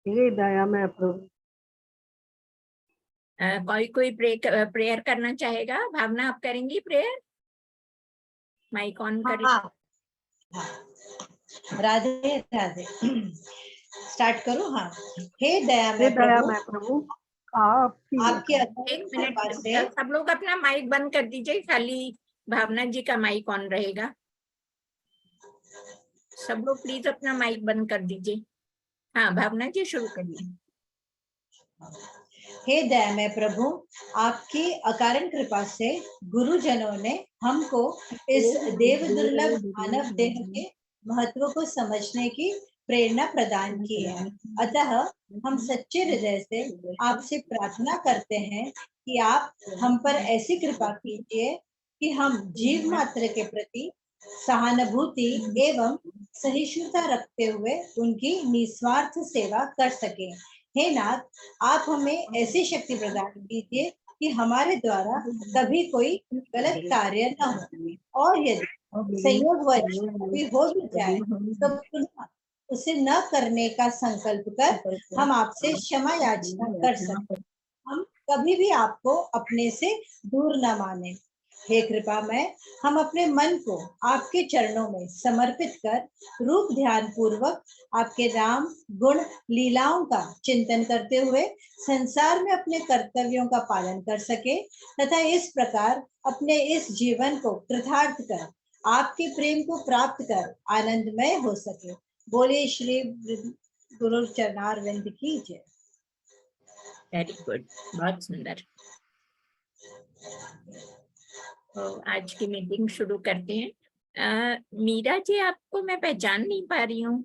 हे दयामय प्रभु। कोई प्रेयर करना चाहेगा? भावना, आप करेंगी प्रेयर? माइक ऑन करें। हाँ, राधे राधे। स्टार्ट करो। हाँ, हे दयामय प्रभु, आपकी एक मिनट, सब लोग अपना माइक बंद कर दीजिए, खाली भावना जी का माइक ऑन रहेगा। सब लोग प्लीज अपना माइक बंद कर दीजिए। हाँ भावना जी, शुरू करिए। हे दयामय प्रभु, आपकी अकारण कृपा से गुरुजनों ने हमको इस देव दुर्लभ मानव देह के महत्व को समझने की प्रेरणा प्रदान की है। अतः हम सच्चे हृदय से आपसे प्रार्थना करते हैं कि आप हम पर ऐसी कृपा कीजिए कि हम जीव मात्र के प्रति सहानुभूति एवं सहिष्णुता रखते हुए उनकी निस्वार्थ सेवा कर सकें। हे नाथ, आप हमें ऐसी शक्ति प्रदान कीजिए कि हमारे द्वारा कभी कोई गलत कार्य न हो, और यदि संयोगवश कभी हो भी जाए तो पुनः उसे न करने का संकल्प कर हम आपसे क्षमा याचना कर सकें। हम कभी भी आपको अपने से दूर न माने। हे कृपा में हम अपने मन को आपके चरणों में समर्पित कर रूप ध्यान पूर्वक आपके नाम गुण लीलाओं का चिंतन करते हुए संसार में अपने कर्तव्यों का पालन कर सके तथा इस प्रकार अपने इस जीवन को कृतार्थ कर आपके प्रेम को प्राप्त कर आनंदमय हो सके। बोले श्री गुरु चरणारविंद की जय। वेरी गुड, बहुत सुंदर। तो आज की मीटिंग शुरू करते हैं। मीरा जी, आपको मैं पहचान नहीं पा रही हूँ।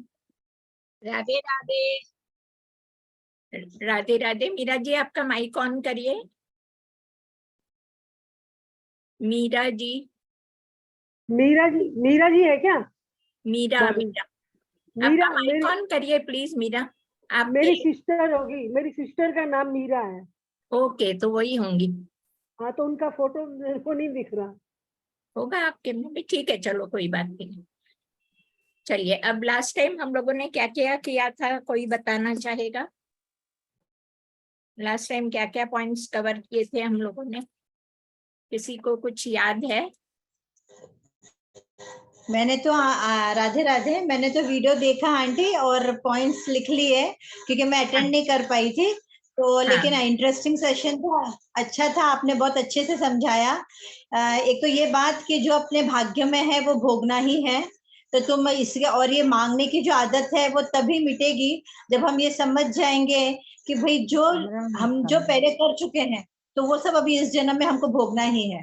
राधे राधे। राधे राधे। मीरा जी, आपका माइक ऑन करिए। मीरा जी। मीरा जी है क्या? मीरा आपका माइक ऑन करिए प्लीज। मीरा आप मेरी सिस्टर होगी, मेरी सिस्टर का नाम मीरा है। ओके, तो वही होंगी। हाँ, तो उनका फोटो मेरे को नहीं दिख रहा। होगा आपके में भी, ठीक है, चलो कोई बात नहीं। चलिए, अब लास्ट टाइम हम लोगों ने क्या क्या किया था, कोई बताना चाहेगा? लास्ट टाइम क्या क्या पॉइंट्स कवर किए थे हम लोगों ने? किसी को कुछ याद है? मैंने तो राधे राधे, मैंने तो वीडियो देखा आंटी और पॉइंट्स लिख लिए क्योंकि मैं अटेंड नहीं कर पाई थी तो। लेकिन इंटरेस्टिंग सेशन था, अच्छा था, आपने बहुत अच्छे से समझाया। एक तो ये बात कि जो अपने भाग्य में है वो भोगना ही है, तो तुम इसके, और ये मांगने की जो आदत है वो तभी मिटेगी जब हम ये समझ जाएंगे कि भाई जो हम जो पहले कर चुके हैं तो वो सब अभी इस जन्म में हमको भोगना ही है।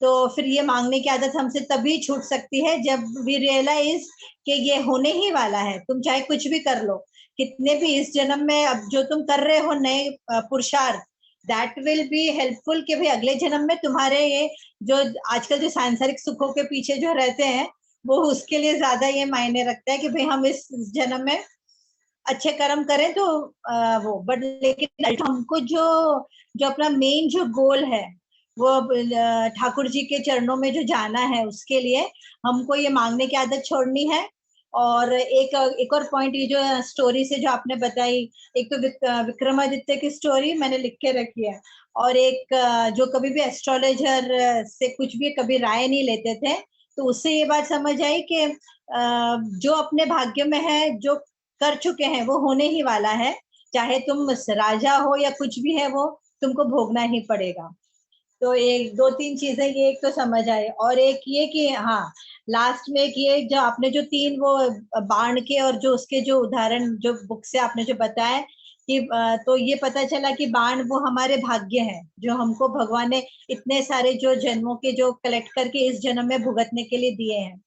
तो फिर ये मांगने की आदत हमसे तभी छूट सकती है जब वी रियलाइज कि ये होने ही वाला है। तुम चाहे कुछ भी कर लो, कितने भी इस जन्म में अब जो तुम कर रहे हो नए पुरुषार्थ, दैट विल बी हेल्पफुल कि भाई अगले जन्म में तुम्हारे ये जो आजकल जो सांसारिक सुखों के पीछे जो रहते हैं वो उसके लिए ज्यादा ये मायने रखता है कि भाई हम इस जन्म में अच्छे कर्म करें तो वो। बट लेकिन हमको जो जो अपना मेन जो गोल है वो ठाकुर जी के चरणों में जो जाना है, उसके लिए हमको ये मांगने की आदत छोड़नी है। और एक और पॉइंट, ये जो स्टोरी से जो आपने बताई, एक तो विक्रमादित्य की स्टोरी मैंने लिख के रखी है, और एक जो कभी भी एस्ट्रोलॉजर से कुछ भी कभी राय नहीं लेते थे, तो उससे ये बात समझ आई कि जो अपने भाग्य में है, जो कर चुके हैं वो होने ही वाला है। चाहे तुम राजा हो या कुछ भी है, वो तुमको भोगना ही पड़ेगा। तो एक दो तीन चीजें ये एक तो समझ आए, और एक ये कि हाँ, लास्ट में एक ये जो आपने जो तीन वो बाण के और जो उसके जो उदाहरण जो बुक से आपने जो बताया कि तो ये पता चला कि बाण वो हमारे भाग्य है जो हमको भगवान ने इतने सारे जो जन्मों के जो कलेक्ट करके इस जन्म में भुगतने के लिए दिए हैं।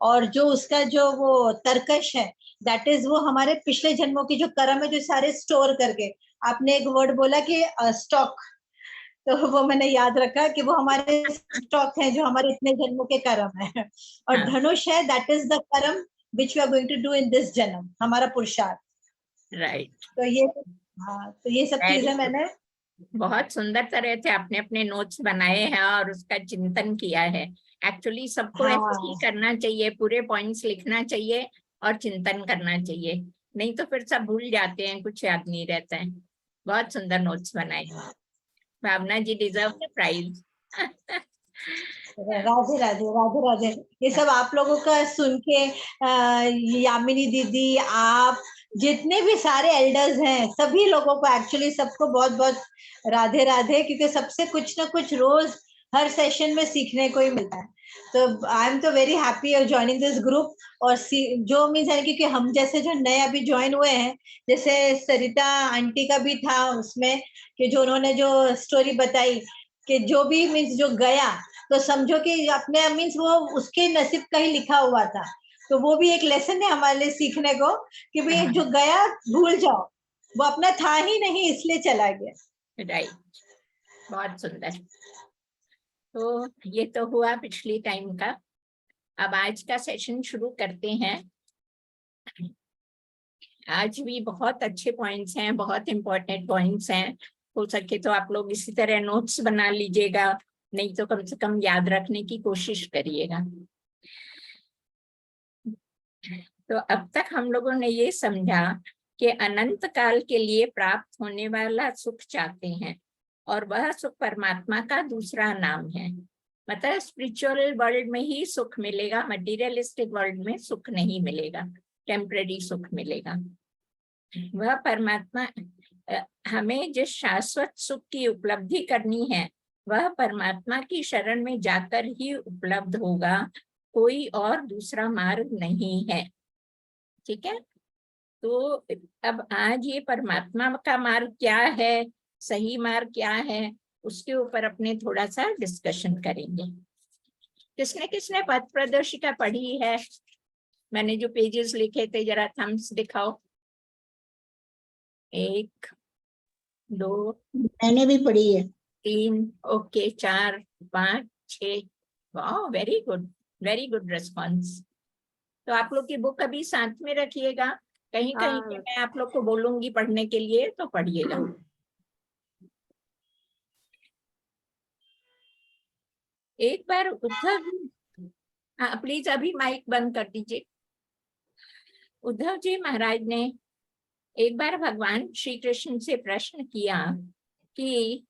और जो उसका जो वो तरकश है, दैट इज वो हमारे पिछले जन्मों की जो कर्म है, जो सारे स्टोर करके। आपने एक वर्ड बोला कि स्टॉक, तो वो मैंने याद रखा कि वो हमारे स्टॉक है जो हमारे इतने जन्मों के कर्म है। और धनुष है, that is the karma which we are going to do in this janma, हमारा पुरुषार्थ। राइट। तो ये, हाँ, तो ये सब चीजें मैंने बहुत सुंदर तरह से आपने अपने नोट्स बनाए हैं और उसका चिंतन किया है। एक्चुअली सबको ऐसे ही करना चाहिए, पूरे पॉइंट्स लिखना चाहिए और चिंतन करना चाहिए। नहीं तो फिर सब भूल जाते हैं, कुछ याद नहीं रहता है। बहुत सुंदर नोट्स बनाए। Bhavana ji deserve the prize. Radhe Radhe Radhe Radhe. ये सब आप लोगों का सुन के यामिनी दीदी, आप जितने भी सारे एल्डर्स हैं, सभी लोगों को एक्चुअली सबको बहुत बहुत राधे राधे, क्योंकि सबसे कुछ ना कुछ रोज हर सेशन में सीखने को ही मिलता है। तो आई एम तो very happy of joining this group. और जो मीन्स है क्योंकि हम जैसे जो नए अभी ज्वाइन हुए हैं, जैसे सरिता आंटी का भी था उसमें, कि जो उन्होंने जो स्टोरी बताई कि जो भी मीन्स जो गया तो समझो कि अपने मीन्स वो उसके नसीब का ही लिखा हुआ था। तो वो भी एक लेसन है हमारे लिए सीखने को कि भाई जो गया भूल जाओ, वो अपना था ही नहीं इसलिए चला गया। राइट, बहुत सुंदर। तो ये तो हुआ पिछली टाइम का। अब आज का सेशन शुरू करते हैं। आज भी बहुत अच्छे पॉइंट्स हैं, बहुत इंपॉर्टेंट पॉइंट्स हैं। हो सके तो आप लोग इसी तरह नोट्स बना लीजिएगा, नहीं तो कम से कम याद रखने की कोशिश करिएगा। तो अब तक हम लोगों ने ये समझा कि अनंत काल के लिए प्राप्त होने वाला सुख चाहते हैं, और वह सुख परमात्मा का दूसरा नाम है। मतलब स्पिरिचुअल वर्ल्ड में ही सुख मिलेगा, मटेरियलिस्टिक वर्ल्ड में सुख नहीं मिलेगा, टेम्पररी सुख मिलेगा। वह परमात्मा, हमें जिस शाश्वत सुख की उपलब्धि करनी है वह परमात्मा की शरण में जाकर ही उपलब्ध होगा, कोई और दूसरा मार्ग नहीं है। ठीक है, तो अब आज ये परमात्मा का मार्ग क्या है, सही मार्ग क्या है, उसके ऊपर अपने थोड़ा सा डिस्कशन करेंगे। किसने किसने पथ प्रदर्शिका पढ़ी है? मैंने जो पेजेस लिखे थे जरा थम्स दिखाओ। 1 2 मैंने भी पढ़ी है। 3, ओके, 4 5 6। वाह, very good, very good response. तो आप लोग की बुक अभी साथ में रखिएगा, कहीं कहीं पे मैं आप लोग को बोलूंगी पढ़ने के लिए, तो पढ़िएगा। एक बार उद्धव, हाँ प्लीज अभी माइक बंद कर दीजिए। उद्धव जी महाराज ने एक बार भगवान श्री कृष्ण से प्रश्न किया कि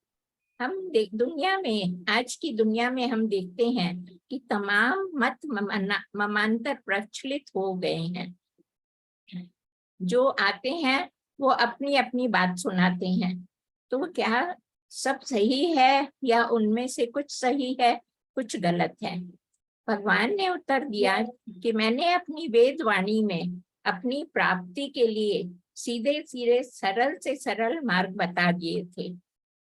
हम दुनिया में, आज की दुनिया में हम देखते हैं कि तमाम मत ममांतर प्रचलित हो गए हैं। जो आते हैं वो अपनी अपनी बात सुनाते हैं, तो क्या सब सही है या उनमें से कुछ सही है, कुछ गलत है? भगवान ने उत्तर दिया कि मैंने अपनी वेद वाणी में अपनी प्राप्ति के लिए सीधे सीधे सरल से सरल मार्ग बता दिए थे,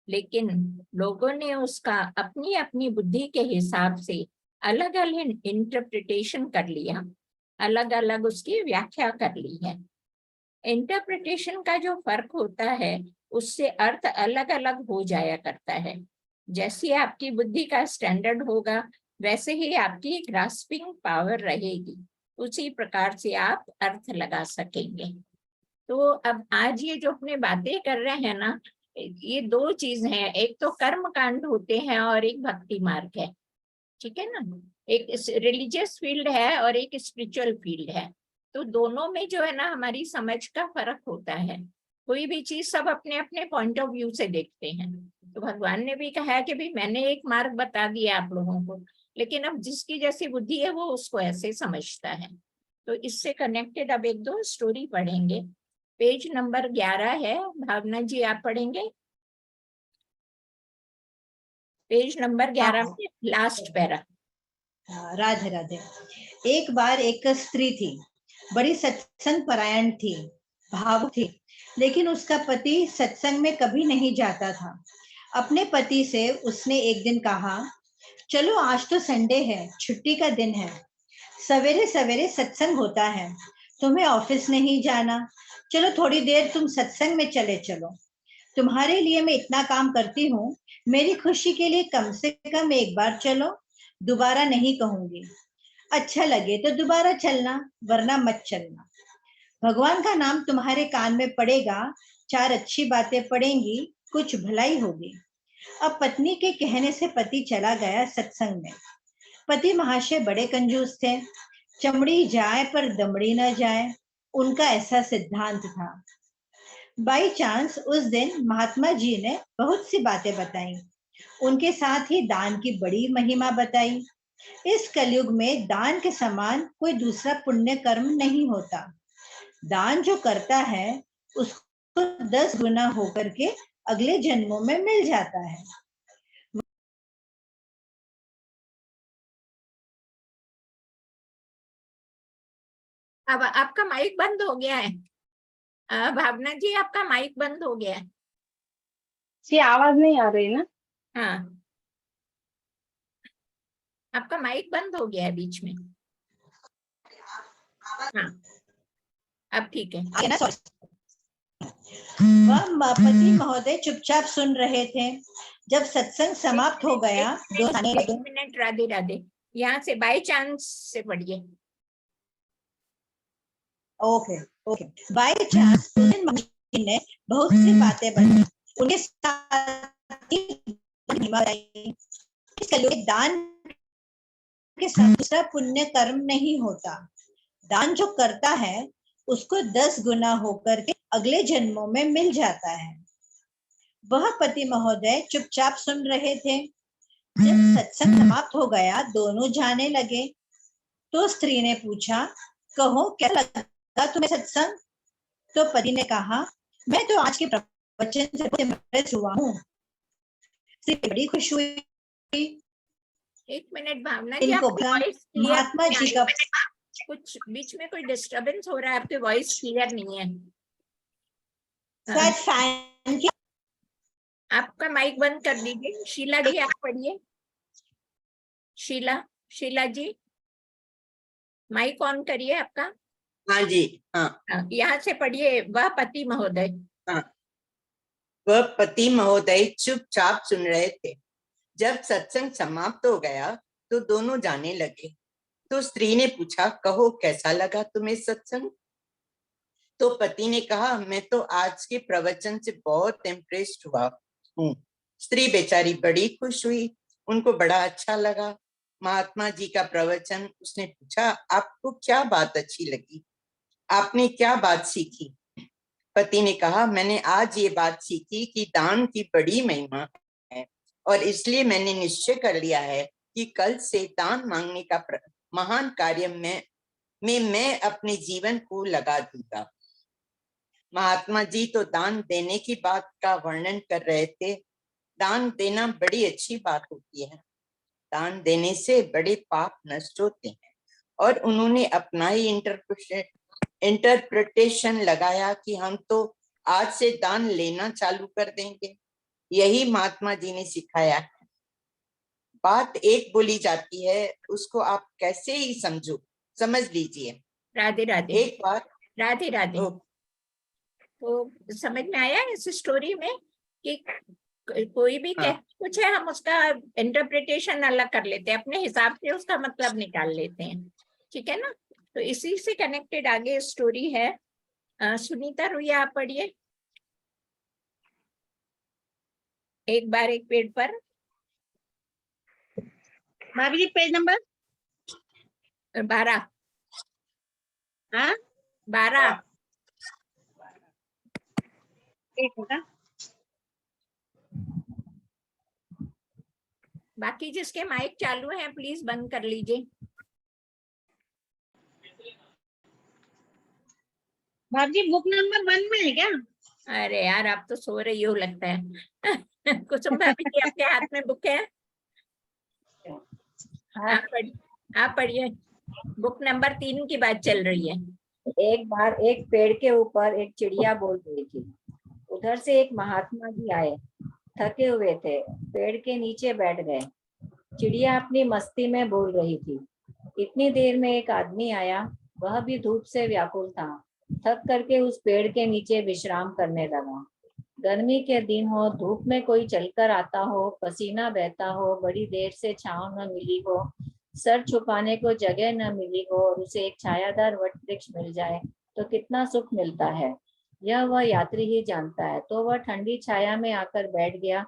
लेकिन लोगों ने उसका अपनी अपनी बुद्धि के हिसाब से अलग अलग इंटरप्रिटेशन कर लिया, अलग अलग उसकी व्याख्या कर ली है। इंटरप्रिटेशन का जो फर्क होता है उससे अर्थ अलग अलग हो जाया करता है। जैसी आपकी बुद्धि का स्टैंडर्ड होगा वैसे ही आपकी ग्रास्पिंग पावर रहेगी, उसी प्रकार से आप अर्थ लगा सकेंगे। तो अब आज ये जो अपने बातें कर रहे हैं ना, ये दो चीज हैं, एक तो कर्म कांड होते हैं और एक भक्ति मार्ग है। ठीक है ना, एक रिलीजियस फील्ड है और एक स्पिरिचुअल फील्ड है। तो दोनों में जो है ना हमारी समझ का फर्क होता है। कोई भी चीज सब अपने अपने पॉइंट ऑफ व्यू से देखते हैं। तो भगवान ने भी कहा कि भाई मैंने एक मार्ग बता दिया आप लोगों को, लेकिन अब जिसकी जैसी बुद्धि है वो उसको ऐसे समझता है। तो इससे कनेक्टेड अब एक दो स्टोरी पढ़ेंगे। पेज नंबर 11 है, भावना जी आप पढ़ेंगे पेज नंबर 11 में लास्ट पैरा। राधे राधे। एक बार एक स्त्री थी, बड़ी सत्संग परायण थी, भावुक थी, लेकिन उसका पति सत्संग में कभी नहीं जाता था। अपने पति से उसने एक दिन कहा, चलो आज तो संडे है, छुट्टी का दिन है, सवेरे सवेरे सत्संग होता है, तुम्हें ऑफिस नहीं जाना, चलो थोड़ी देर तुम सत्संग में चले चलो। तुम्हारे लिए मैं इतना काम करती हूँ, मेरी खुशी के लिए कम से कम एक बार चलो, दोबारा नहीं कहूंगी। अच्छा लगे तो दोबारा चलना, वरना मत चलना। भगवान का नाम तुम्हारे कान में पड़ेगा, 4 अच्छी बातें पड़ेंगी, कुछ भलाई होगी। अब पत्नी के कहने से पति चला गया सत्संग में। पति महाशय बड़े कंजूस थे, चमड़ी जाए पर दमड़ी न जाए, उनका ऐसा सिद्धांत था। बाई चांस उस दिन महात्मा जी ने बहुत सी बातें बताई, उनके साथ ही दान की बड़ी महिमा बताई। इस कलयुग में दान के समान कोई दूसरा पुण्य कर्म नहीं होता। दान जो करता है उसको 10 गुना होकर के अगले जन्मों में मिल जाता है। अब आपका माइक बंद हो गया है। भावना जी, आपका माइक बंद हो गया है। जी आवाज नहीं आ रही ना? हाँ, आपका माइक बंद हो गया है बीच में। हाँ, अब ठीक है। वह पति महोदय चुपचाप सुन रहे थे। जब सत्संग समाप्त हो गया, एक मिनट, राधे राधे, यहाँ से बाय चांस से पढ़िए। Okay okay. बाय चांस ने बहुत सी बातें बताई, उनके साथ दान के साथ दूसरा पुण्य कर्म नहीं होता। दान जो करता है उसको 10 गुना होकर के अगले जन्मों में मिल जाता है। वह पति महोदय चुपचाप सुन रहे थे। जब सत्संग समाप्त हो गया, दोनों जाने लगे। तो स्त्री ने पूछा, कहो क्या लगा तुम्हें सत्संग? तो पति ने कहा, मैं तो आज के प्रवचन से इम्प्रेस हुआ हूँ। स्त्री बड़ी खुश हुई। एक मिनट भावना जी, इनको आपकी वॉइस क्लियर महात्मा जी का कुछ बीच में कोई डिस्टरबेंस हो रहा है, आपकी वॉइस क्लियर नहीं है। शायद फैन की। आपका माइक बंद कर दीजिए। शीला जी, आप पढ़िए। शीला जी, माइक ऑन करिए आपका। हाँ जी, हाँ। यहाँ से पढ़िए। वह पति महोदय। हाँ, वह पति महोदय चुपचाप सुन रहे थे। जब सत्संग समाप्त हो गया तो दोनों जाने लगे। तो स्त्री ने पूछा, कहो कैसा लगा तुम्हें सत्संग? तो पति ने कहा, मैं तो आज के प्रवचन से बहुत इम्प्रेस्ड हुआ हूँ। स्त्री बेचारी बड़ी खुश हुई, उनको बड़ा अच्छा लगा महात्मा जी का प्रवचन। उसने पूछा, आपको क्या बात अच्छी लगी? आपने क्या बात सीखी? पति ने कहा, मैंने आज ये बात सीखी कि दान की बड़ी महिमा है, और इसलिए मैंने निश्चय कर लिया है कि कल से दान मांगने का महान कार्य में मैं अपने जीवन को लगा दूंगा। महात्मा जी तो दान देने की बात का वर्णन कर रहे थे। दान देना बड़ी अच्छी बात होती है। दान देने से बड़े पाप नष्ट होते हैं। और उन्होंने अपना ही इंटरप्रिटेशन लगाया कि हम तो आज से दान लेना चालू कर देंगे। यही महात्मा जी ने सिखाया है। बात एक बोली जाती है, उसको आप कैसे ही समझ लीजिए। राधे राधे। एक बार राधे राधे। तो समझ में आया इस स्टोरी में कि कोई भी हाँ। कुछ है, हम उसका इंटरप्रिटेशन अलग कर लेते हैं, अपने हिसाब से उसका मतलब निकाल लेते हैं। ठीक है ना? तो इसी से कनेक्टेड आगे स्टोरी है। सुनीता रुइया, आप पढ़िए। एक बार एक पेड़ पर। भाभी जी पेज नंबर 12। हाँ 12। एक होगा। बाकी जिसके माइक चालू है प्लीज बंद कर लीजिए। भाभी जी बुक नंबर 1 में है क्या? अरे यार, आप तो सो रही हो लगता है। कुसुम भाभी जी, आपके हाथ में बुक है? आप पढ़िए। बुक नंबर 3 की बात चल रही है। एक बार एक पेड़ के ऊपर एक चिड़िया बोल रही थी। उधर से एक महात्मा जी आए, थके हुए थे, पेड़ के नीचे बैठ गए। चिड़िया अपनी मस्ती में बोल रही थी। इतनी देर में एक आदमी आया, वह भी धूप से व्याकुल था, थक करके उस पेड़ के नीचे विश्राम करने लगा। गर्मी के दिन हो, धूप में कोई चलकर आता हो, पसीना बहता हो, बड़ी देर से छांव न मिली हो, सर छुपाने को जगह न मिली हो और उसे एक छायादार वट वृक्ष मिल जाए तो कितना सुख मिलता है, यह वह यात्री ही जानता है। तो वह ठंडी छाया में आकर बैठ गया।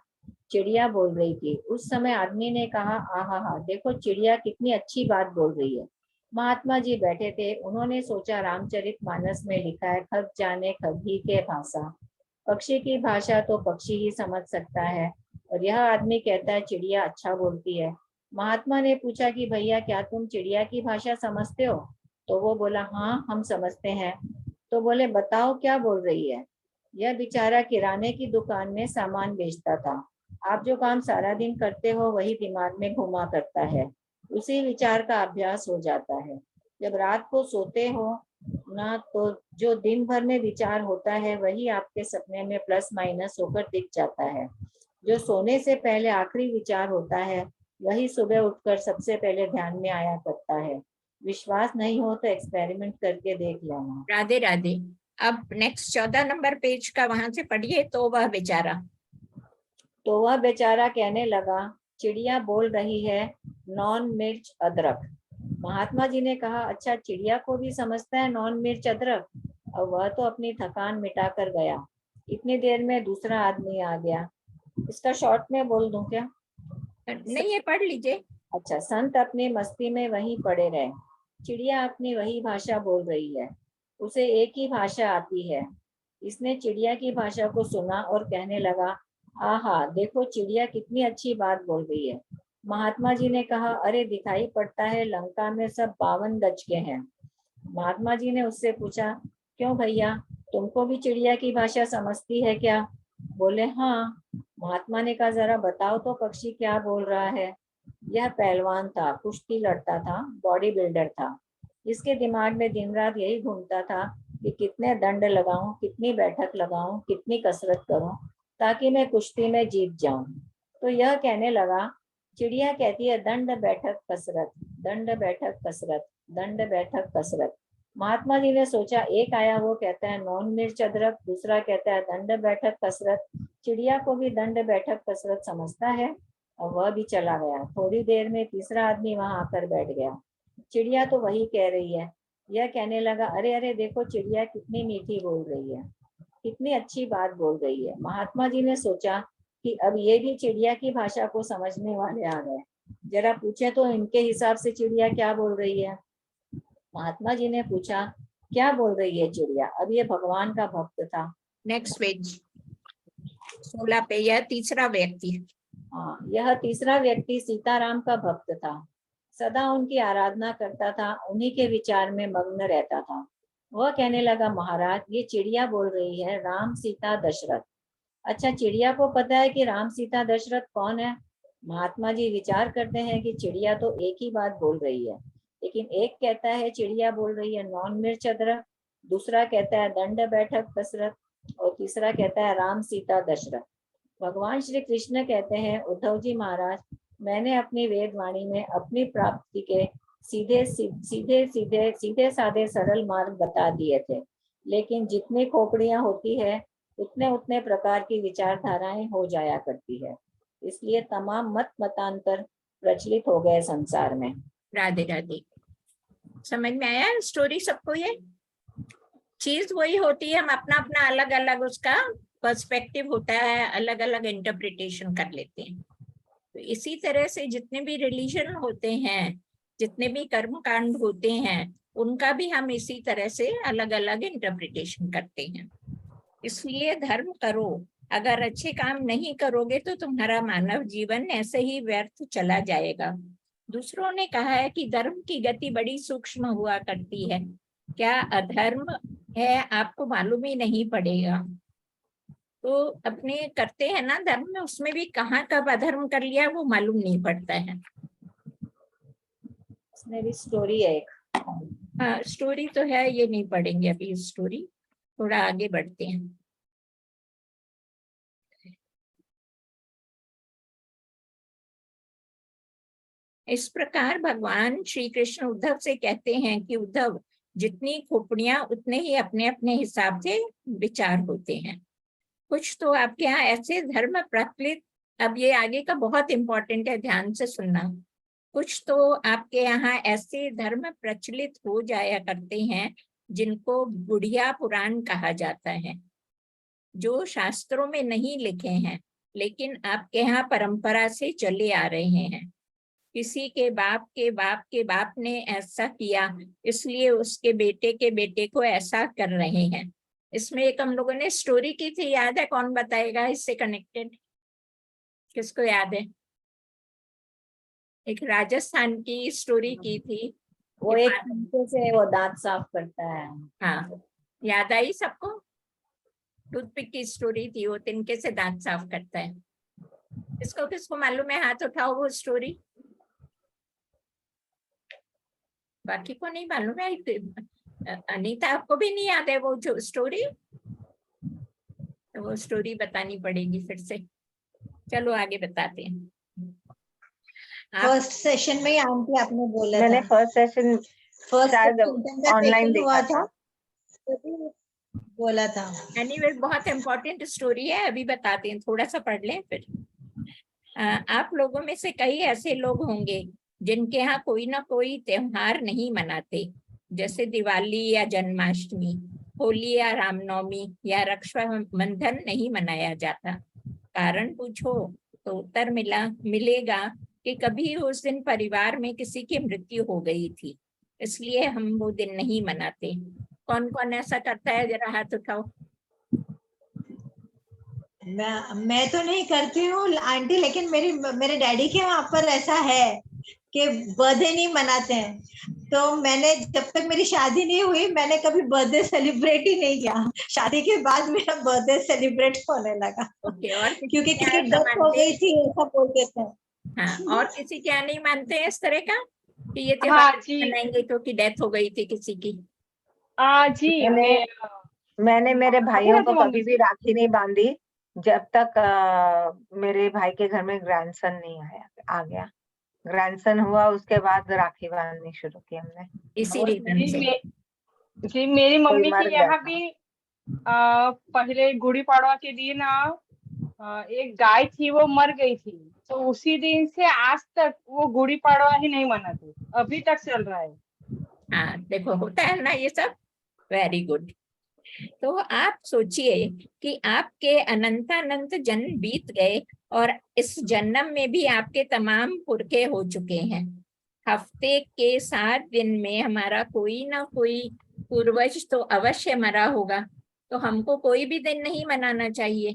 चिड़िया बोल रही थी। उस समय आदमी ने कहा, आहा हा, देखो चिड़िया कितनी अच्छी बात बोल रही है। महात्मा जी बैठे थे। उन्होंने सोचा, रामचरितमानस में लिखा है, खग जाने खगी के भाषा। पक्षी की भाषा तो पक्षी ही समझ सकता है, और यह आदमी कहता है चिड़िया अच्छा बोलती है। महात्मा ने पूछा कि भैया क्या तुम चिड़िया की भाषा समझते हो? तो वो बोला, हाँ हम समझते हैं। तो बोले, बताओ क्या बोल रही है? यह बेचारा किराने की दुकान में सामान बेचता था। आप जो काम सारा दिन करते हो वही दिमाग में घुमा करता है, उसी विचार का अभ्यास हो जाता है। जब रात को सोते हो ना, तो जो दिन भर में विचार होता है वही आपके सपने में प्लस माइनस होकर दिख जाता है। जो सोने से पहले आखिरी विचार होता है वही सुबह उठकर सबसे पहले ध्यान में आया करता है। विश्वास नहीं हो तो एक्सपेरिमेंट करके देख लेना। राधे राधे। अब नेक्स्ट 14 नंबर पेज का वहां से पढ़िए। तो वह बेचारा। तो वह बेचारा कहने लगा, चिड़िया बोल रही है, नॉन मिर्च अदरक। महात्मा जी ने कहा, अच्छा चिड़िया को भी समझता है नॉन मिर्च अदरक? और वह तो अपनी थकान मिटा कर गया। इतनी देर में दूसरा आदमी आ गया। इसका शॉर्ट में बोल दूं क्या? नहीं, ये पढ़ लीजिए। अच्छा, संत अपनी मस्ती में वहीं पड़े रहे। चिड़िया अपनी वही भाषा बोल रही है, उसे एक ही भाषा आती है। इसने चिड़िया की भाषा को सुना और कहने लगा, आहा देखो चिड़िया कितनी अच्छी बात बोल रही है। महात्मा जी ने कहा, अरे दिखाई पड़ता है लंका में सब 52 गज के हैं। महात्मा जी ने उससे पूछा, क्यों भैया, तुमको भी चिड़िया की भाषा समझती है क्या? बोले, हाँ। महात्मा ने कहा, जरा बताओ तो पक्षी क्या बोल रहा है? यह पहलवान था, कुश्ती लड़ता था, बॉडी बिल्डर था। इसके दिमाग में दिन रात यही घूमता था कि कितने दंड लगाऊं, कितनी बैठक लगाऊं, कितनी कसरत करूं ताकि मैं कुश्ती में जीत जाऊं। तो यह कहने लगा, चिड़िया कहती है दंड बैठक कसरत, दंड बैठक कसरत, दंड बैठक कसरत। महात्मा जी ने सोचा, एक आया वो कहता है नॉन मिर्च अदरक, दूसरा कहता है दंड बैठक कसरत, चिड़िया को भी दंड बैठक कसरत समझता है, और वह भी चला गया। थोड़ी देर में तीसरा आदमी वहां आकर बैठ गया। चिड़िया तो वही कह रही है। यह कहने लगा, अरे अरे देखो चिड़िया कितनी मीठी बोल रही है, कितनी अच्छी बात बोल रही है। महात्मा जी ने सोचा कि अब ये भी चिड़िया की भाषा को समझने वाले आ गए, जरा पूछे तो इनके हिसाब से चिड़िया क्या बोल रही है। महात्मा जी ने पूछा, क्या बोल रही है चिड़िया? अब ये भगवान का भक्त था। नेक्स्ट पेज 16 पे। यह तीसरा व्यक्ति। हाँ, यह तीसरा व्यक्ति सीताराम का भक्त था। सदा उनकी आराधना करता था, उन्हीं के विचार में मग्न रहता था। वह कहने लगा, महाराज ये चिड़िया बोल रही है राम सीता दशरथ। अच्छा, चिड़िया को पता है कि राम सीता दशरथ कौन है? महात्मा जी विचार करते हैं कि चिड़िया तो एक ही बात बोल रही है, लेकिन एक कहता है चिड़िया बोल रही है नॉन मिर्च अदरक, दूसरा कहता है दंड बैठक कसरत, और तीसरा कहता है राम सीता दशरथ। भगवान श्री कृष्ण कहते हैं, उद्धव जी महाराज, मैंने अपनी वेदवाणी में अपनी प्राप्ति के सीधे साधे सरल मार्ग बता दिए थे, लेकिन जितनी खोपड़ियां होती है उतने उतने प्रकार की विचारधाराएं हो जाया करती है, इसलिए तमाम मत मतांतर प्रचलित हो गए संसार में। राधे राधे। समझ में आया स्टोरी सबको? ये चीज वही होती है, हम अपना अपना अलग अलग उसका पर्सपेक्टिव होता है, अलग अलग इंटरप्रिटेशन कर लेते हैं। तो इसी तरह से जितने भी रिलीजन होते हैं, जितने भी कर्म कांड होते हैं, उनका भी हम इसी तरह से अलग अलग इंटरप्रिटेशन करते हैं। इसलिए धर्म करो, अगर अच्छे काम नहीं करोगे तो तुम्हारा मानव जीवन ऐसे ही व्यर्थ चला जाएगा। दूसरों ने कहा है कि धर्म की गति बड़ी सूक्ष्म हुआ करती है। क्या अधर्म है आपको मालूम ही नहीं पड़ेगा। तो अपने करते हैं ना धर्म में, उसमें भी कहाँ कब अधर्म कर लिया वो मालूम नहीं पड़ता है। इसमें भी स्टोरी है एक। हाँ स्टोरी तो है, ये नहीं पढ़ेंगे अभी स्टोरी, थोड़ा आगे बढ़ते हैं। इस प्रकार भगवान श्री कृष्ण उद्धव से कहते हैं कि उद्धव, जितनी खोपड़ियां उतने ही अपने अपने हिसाब से विचार होते हैं। कुछ तो आपके यहाँ ऐसे धर्म प्रचलित, अब ये आगे का बहुत इंपॉर्टेंट है, ध्यान से सुनना। कुछ तो आपके यहाँ ऐसे धर्म प्रचलित हो जाया करते हैं जिनको बुढ़िया पुराण कहा जाता है, जो शास्त्रों में नहीं लिखे हैं लेकिन आपके यहाँ परंपरा से चले आ रहे हैं। किसी के बाप के बाप के बाप ने ऐसा किया, इसलिए उसके बेटे के बेटे को ऐसा कर रहे हैं। इसमें एक हम लोगों ने स्टोरी की थी, याद है? कौन बताएगा इससे कनेक्टेड? किसको याद है? एक राजस्थान की स्टोरी की थी। वो एक तरीके से वो दांत साफ करता है। हाँ, याद आई सबको? टूथपिक की स्टोरी थी, वो तिनके से दांत साफ करता है। किसको किसको मालूम है? हाथ उठाओ वो स्टोरी। बाकी को नहीं मालूम है? अनीता, आपको भी नहीं याद है वो जो स्टोरी? तो वो स्टोरी बतानी पड़ेगी फिर से। चलो आगे बताते हैं। फर्स्ट सेशन में ही आंटी आपने बोला मैंने था, फर्स्ट सेशन फर्स्ट शायद ऑनलाइन हुआ देखा था, तभी बोला था। एनीवे, बहुत इम्पोर्टेंट स्टोरी है, अभी बताते हैं, थोड़ा सा पढ़ लें फिर। आप लोगों में से कई ऐसे लोग होंगे जिनके यहाँ कोई ना कोई त्योहार नहीं मनाते, जैसे दिवाली या जन्माष्टमी, होली या रामनवमी या रक्षाबंधन नहीं मनाया जाता। कारण पूछो तो उत्तर मिलेगा कि कभी उस दिन परिवार में किसी की मृत्यु हो गई थी, इसलिए हम वो दिन नहीं मनाते। कौन कौन ऐसा करता है? जरा हाथ उठाओ। मैं तो नहीं करती हूँ आंटी, लेकिन मेरे डैडी के वहां पर ऐसा है कि बर्थडे नहीं मनाते हैं। तो मैंने, जब तक मेरी शादी नहीं हुई, मैंने कभी बर्थडे सेलिब्रेट ही नहीं किया। शादी के बाद मेरा बर्थडे सेलिब्रेट होने लगा। ओके, और क्योंकि किसी डेथ हो गई थी ऐसा बोलते थे। हाँ, और किसी क्या नहीं मानते हैं इस तरह का कि ये हाँ त्योहार जी, मनाएंगे क्योंकि डेथ हो गई थी किसी की? जी मैंने मेरे भाइयों को मम्मी कभी भी राखी नहीं बांधी जब तक मेरे भाई के घर में ग्रैंडसन नहीं आ गया। ग्रैंडसन हुआ उसके बाद राखी बांधनी शुरू की हमने। इसी और रीजन से। जी मेरी कोई मम्मी मर के गया यहाँ था। भी पहले गुड़ी पड़वा के दिन एक गाय थी, वो मर गई थी, तो उसी दिन से आज तक वो गुड़ी पड़वा ही नहीं मनाते, अभी तक चल रहा है। हाँ, देखो होता है ना ये सब। Very good. तो आप सोचिए कि आपके अनंतानंत जन्म बीत गए और इस जन्म में भी आपके तमाम पुरखे हो चुके हैं। हफ्ते के 7 दिन में हमारा कोई ना कोई पूर्वज तो अवश्य मरा होगा, तो हमको कोई भी दिन नहीं मनाना चाहिए।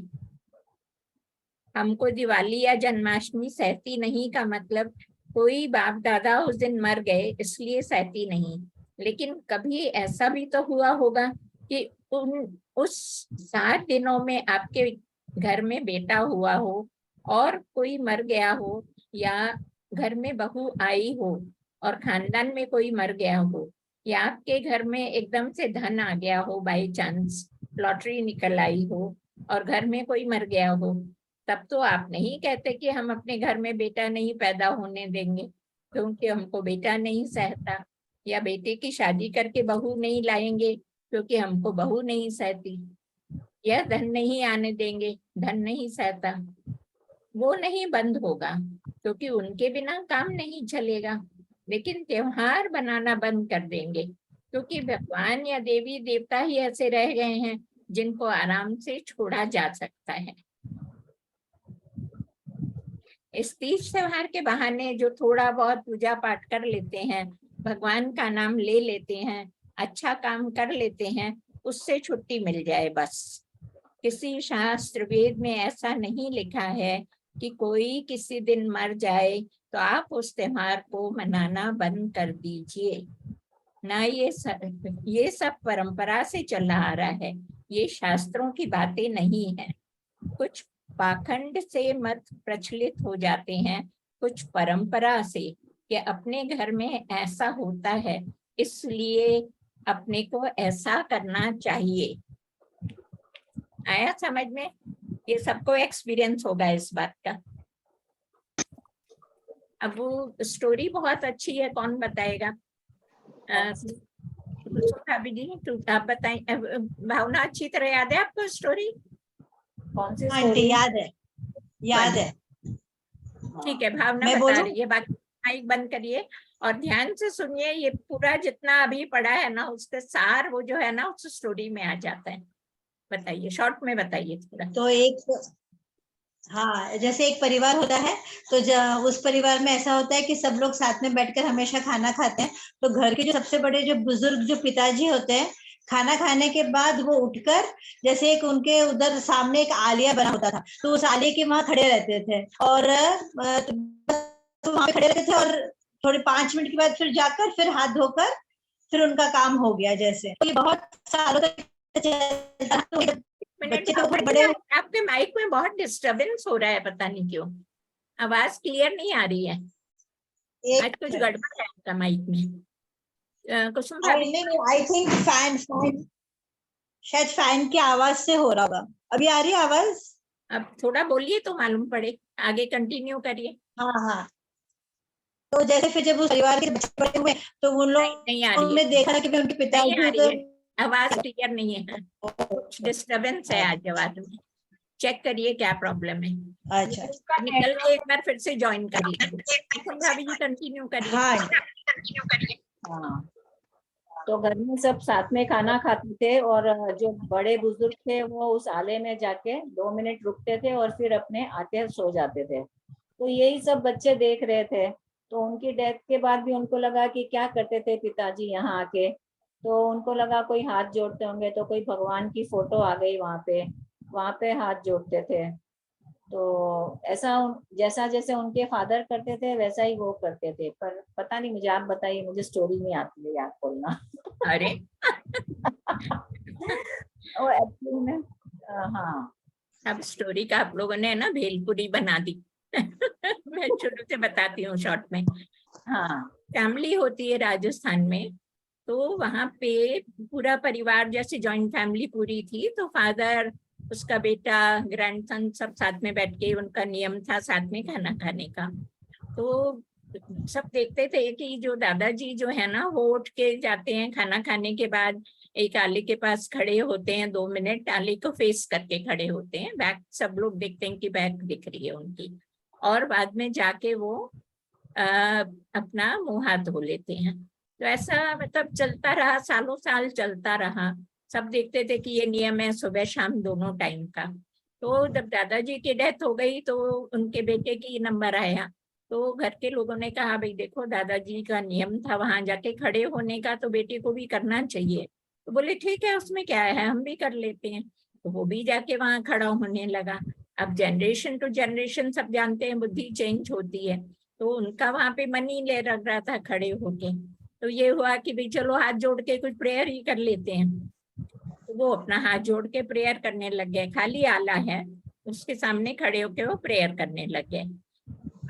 हमको दिवाली या जन्माष्टमी सहती नहीं का मतलब कोई बाप दादा उस दिन मर गए इसलिए सहती नहीं, लेकिन कभी ऐसा भी तो हुआ होगा कि उस 7 दिनों में आपके घर में बेटा हुआ हो और कोई मर गया हो, या घर में बहू आई हो और खानदान में कोई मर गया हो, या आपके घर में एकदम से धन आ गया हो, बाई चांस लॉटरी निकल आई हो और घर में कोई मर गया हो। तब तो आप नहीं कहते कि हम अपने घर में बेटा नहीं पैदा होने देंगे क्योंकि हमको बेटा नहीं सहता, या बेटे की शादी करके बहू नहीं लाएंगे क्योंकि हमको बहू नहीं सहती, या धन नहीं आने देंगे, धन नहीं सहता। वो नहीं बंद होगा क्योंकि उनके बिना काम नहीं चलेगा, लेकिन त्योहार बनाना बंद कर देंगे क्योंकि भगवान या देवी देवता ही ऐसे रह गए हैं जिनको आराम से छोड़ा जा सकता है। इस तीज त्योहार के बहाने जो थोड़ा बहुत पूजा पाठ कर लेते हैं, भगवान का नाम ले लेते हैं, अच्छा काम कर लेते हैं, उससे छुट्टी मिल जाए बस। किसी शास्त्र वेद में ऐसा नहीं लिखा है कि कोई किसी दिन मर जाए तो आप उस त्योहार को मनाना बंद कर दीजिए ना। ये सब परंपरा से चला आ रहा है, ये शास्त्रों की बातें नहीं है। कुछ पाखंड से मत प्रचलित हो जाते हैं, कुछ परंपरा से कि अपने घर में ऐसा होता है इसलिए अपने को ऐसा करना चाहिए। आया समझ में? ये सबको एक्सपीरियंस होगा इस बात का। अब वो स्टोरी बहुत अच्छी है, कौन बताएगा? भाभी जी, आप बताएं। भावना, अच्छी तरह याद है आपको स्टोरी? कौन सी आंटी स्टोरी? याद है। ठीक है, भावना मैं बता बोलूं? रही है, बाकी माइक बंद करिए और ध्यान से सुनिए। ये पूरा जितना अभी पढ़ा है ना, उसके सार वो जो है ना उस स्टोरी में आ जाता है। बताइए, शॉर्ट में बताइए थोड़ा। तो हाँ, जैसे एक परिवार होता है तो उस परिवार में ऐसा होता है कि सब लोग साथ में बैठकर हमेशा खाना खाते हैं। तो घर के जो सबसे बड़े जो बुजुर्ग जो पिताजी होते हैं, खाना खाने के बाद वो उठकर, जैसे एक उनके उधर सामने एक आलिया बना होता था, तो उस आलिया के वहां खड़े रहते थे और तो वहां खड़े रहते थे और थोड़े 5 मिनट के बाद फिर जाकर फिर हाथ धोकर फिर उनका काम हो गया। जैसे तो ये बहुत सालों तक चलता। तो मिनट बच्चे तो बड़े आपके माइक में बहुत डिस्टरबेंस हो रहा है, पता नहीं क्यों आवाज क्लियर नहीं आ रही है। आज कुछ गड़बड़ है आपका माइक में। कुसुम भाभी आई थिंक फैन शायद फैन की आवाज से हो रहा होगा। अभी आ रही है आवाज? अब थोड़ा बोलिए तो मालूम पड़े, आगे कंटिन्यू करिए। हाँ हाँ। तो जैसे फिर जब उस परिवार के बच्चे बड़े हुए तो उन नहीं आ रही लोगों ने है, देखा कि उनके नहीं पिताजी आ रही है, तो आवाज क्लियर नहीं है, कुछ डिस्टरबेंस है आज आवाज में। चेक करिए क्या प्रॉब्लम है। अच्छा निकल के एक बार फिर से ज्वाइन करिए। कुसुम भाभी जी कंटिन्यू करिए। हाँ हाँ, तो घर में सब साथ में खाना खाते थे और जो बड़े बुजुर्ग थे वो उस आले में जाके 2 मिनट रुकते थे और फिर अपने आके सो जाते थे। तो यही सब बच्चे देख रहे थे। तो उनकी डेथ के बाद भी उनको लगा कि क्या करते थे पिताजी यहाँ आके। तो उनको लगा कोई हाथ जोड़ते होंगे, तो कोई भगवान की फोटो आ गई वहां पे हाथ जोड़ते थे। तो ऐसा जैसा जैसे उनके फादर करते थे वैसा ही वो करते थे। पर पता नहीं, मुझे आप बताइए, मुझे स्टोरी नहीं आती है याद बोलना। अरे वो एक्चुअली में हाँ, अब स्टोरी का आप लोगों ने ना भेलपुरी बना दी। मैं शुरू से बताती हूँ शॉर्ट में। हाँ, फैमिली होती है राजस्थान में, तो वहां पे पूरा परिवार, जैसे जॉइंट फैमिली पूरी थी, तो फादर, उसका बेटा, ग्रैंडसन सब साथ में बैठ के, उनका नियम था साथ में खाना खाने का। तो सब देखते थे कि जो दादाजी जो है ना, वो उठ के जाते हैं खाना खाने के बाद, एक आले के पास खड़े होते हैं 2 मिनट, आले को फेस करके खड़े होते हैं, बैक सब लोग देखते हैं कि बैक दिख रही है उनकी, और बाद में जाके वो अपना मुंह हाथ धो लेते हैं। तो ऐसा मतलब चलता रहा, सालों साल चलता रहा। सब देखते थे कि ये नियम है सुबह शाम दोनों टाइम का। तो जब दादाजी की डेथ हो गई तो उनके बेटे की नंबर आया, तो घर के लोगों ने कहा भाई देखो दादाजी का नियम था वहां जाके खड़े होने का, तो बेटे को भी करना चाहिए। तो बोले ठीक है, उसमें क्या है, हम भी कर लेते हैं। तो वो भी जाके वहां खड़ा होने लगा। अब जनरेशन टू जनरेशन सब जानते हैं बुद्धि चेंज होती है, तो उनका वहां पे मन ही ले लग रहा था खड़े होके। तो ये हुआ कि भाई चलो हाथ जोड़ के कुछ प्रेयर ही कर लेते हैं। तो वो अपना हाथ जोड़ के प्रेयर करने लग गए, खाली आला है उसके सामने खड़े होके वो प्रेयर करने लग गए।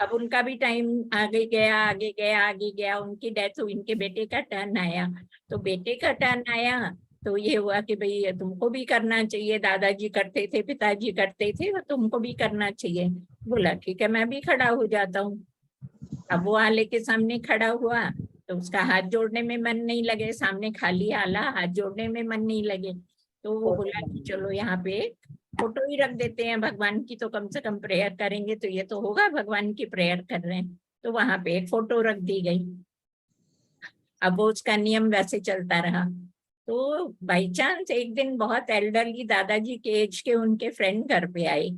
अब उनका भी टाइम आगे गया आगे गया आगे गया, उनकी डेथ हुई, इनके बेटे का टर्न आया। तो बेटे का टर्न आया तो ये हुआ कि भाई तुमको भी करना चाहिए, दादाजी करते थे पिताजी करते थे तो तुमको भी करना चाहिए। बोला ठीक है मैं भी खड़ा हो जाता हूँ। अब वो आले के सामने खड़ा हुआ तो उसका हाथ जोड़ने में मन नहीं लगे, सामने खाली आला, हाथ जोड़ने में मन नहीं लगे। तो वो बोला कि चलो यहाँ पे फोटो ही रख देते हैं भगवान की, तो कम से कम प्रेयर करेंगे तो ये तो होगा भगवान की प्रेयर कर रहे हैं। तो वहां पे एक फोटो रख दी गई। अब वो उसका नियम वैसे चलता रहा। तो बाई चांस एक दिन बहुत एल्डरली दादाजी के एज के उनके फ्रेंड घर पे आए।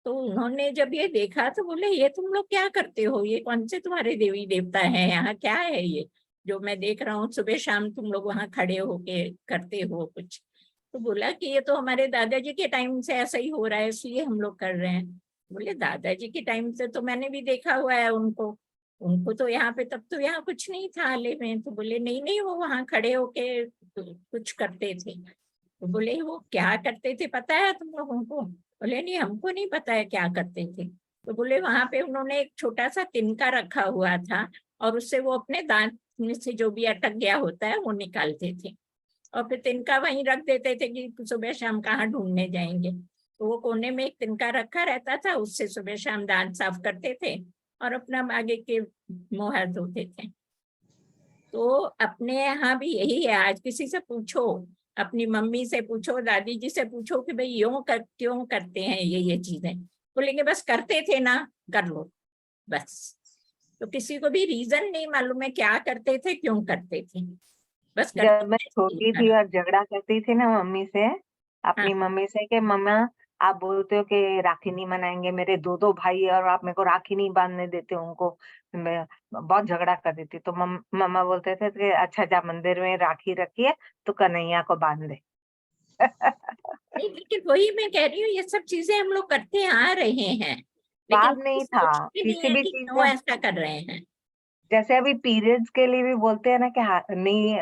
तो उन्होंने जब ये देखा तो बोले ये तुम लोग क्या करते हो, ये कौन से तुम्हारे देवी देवता हैं, यहाँ क्या है ये जो मैं देख रहा हूँ सुबह शाम तुम लोग वहां खड़े होके करते हो कुछ। तो बोला कि ये तो हमारे दादाजी के टाइम से ऐसा ही हो रहा है इसलिए हम लोग कर रहे हैं। बोले दादाजी के टाइम से तो मैंने भी देखा हुआ है उनको, उनको तो यहाँ पे तब तो यहाँ कुछ नहीं था आले में। तो बोले नहीं नहीं वो वहां खड़े होके कुछ करते थे। तो बोले वो क्या करते थे पता है तुम लोगों को? बोले नहीं हमको नहीं पता है क्या करते थे। तो बोले वहां पे उन्होंने एक छोटा सा तिनका रखा हुआ था और उससे वो अपने दांत में से जो भी अटक गया होता है वो निकालते थे, और फिर तिनका वहीं रख देते थे कि सुबह शाम कहाँ ढूंढने जाएंगे। तो वो कोने में एक तिनका रखा रहता था, उससे सुबह शाम दांत साफ करते थे और अपना आगे के मुंह हाथ धोते थे। तो अपने यहाँ भी यही है, आज किसी से पूछो, अपनी मम्मी से पूछो, दादी जी से पूछो कि भाई क्यों करते हैं ये चीजें, बोलेंगे बस करते थे ना कर लो बस। तो किसी को भी रीजन नहीं मालूम है क्या करते थे क्यों करते थे, बस जब मैं छोटी थी और झगड़ा करती थी ना मम्मी से, अपनी मम्मी से कि मम्मा आप बोलते हो कि राखी नहीं मनाएंगे, मेरे 2 भाई है और आप मेरे को राखी नहीं बांधने देते उनको, मैं बहुत झगड़ा कर देती। तो मम्मा बोलते थे कि अच्छा जा मंदिर में राखी रखिए तो कन्हैया को बांध दे। नहीं, लेकिन वही मैं कह रही हूँ, ये सब चीजें हम लोग करते आ रहे हैं, लेकिन बात नहीं था, सोचते नहीं किसी है भी कि चीज क्यों में ऐसा कर रहे हैं। जैसे अभी पीरियड्स के लिए भी बोलते हैं ना कि नहीं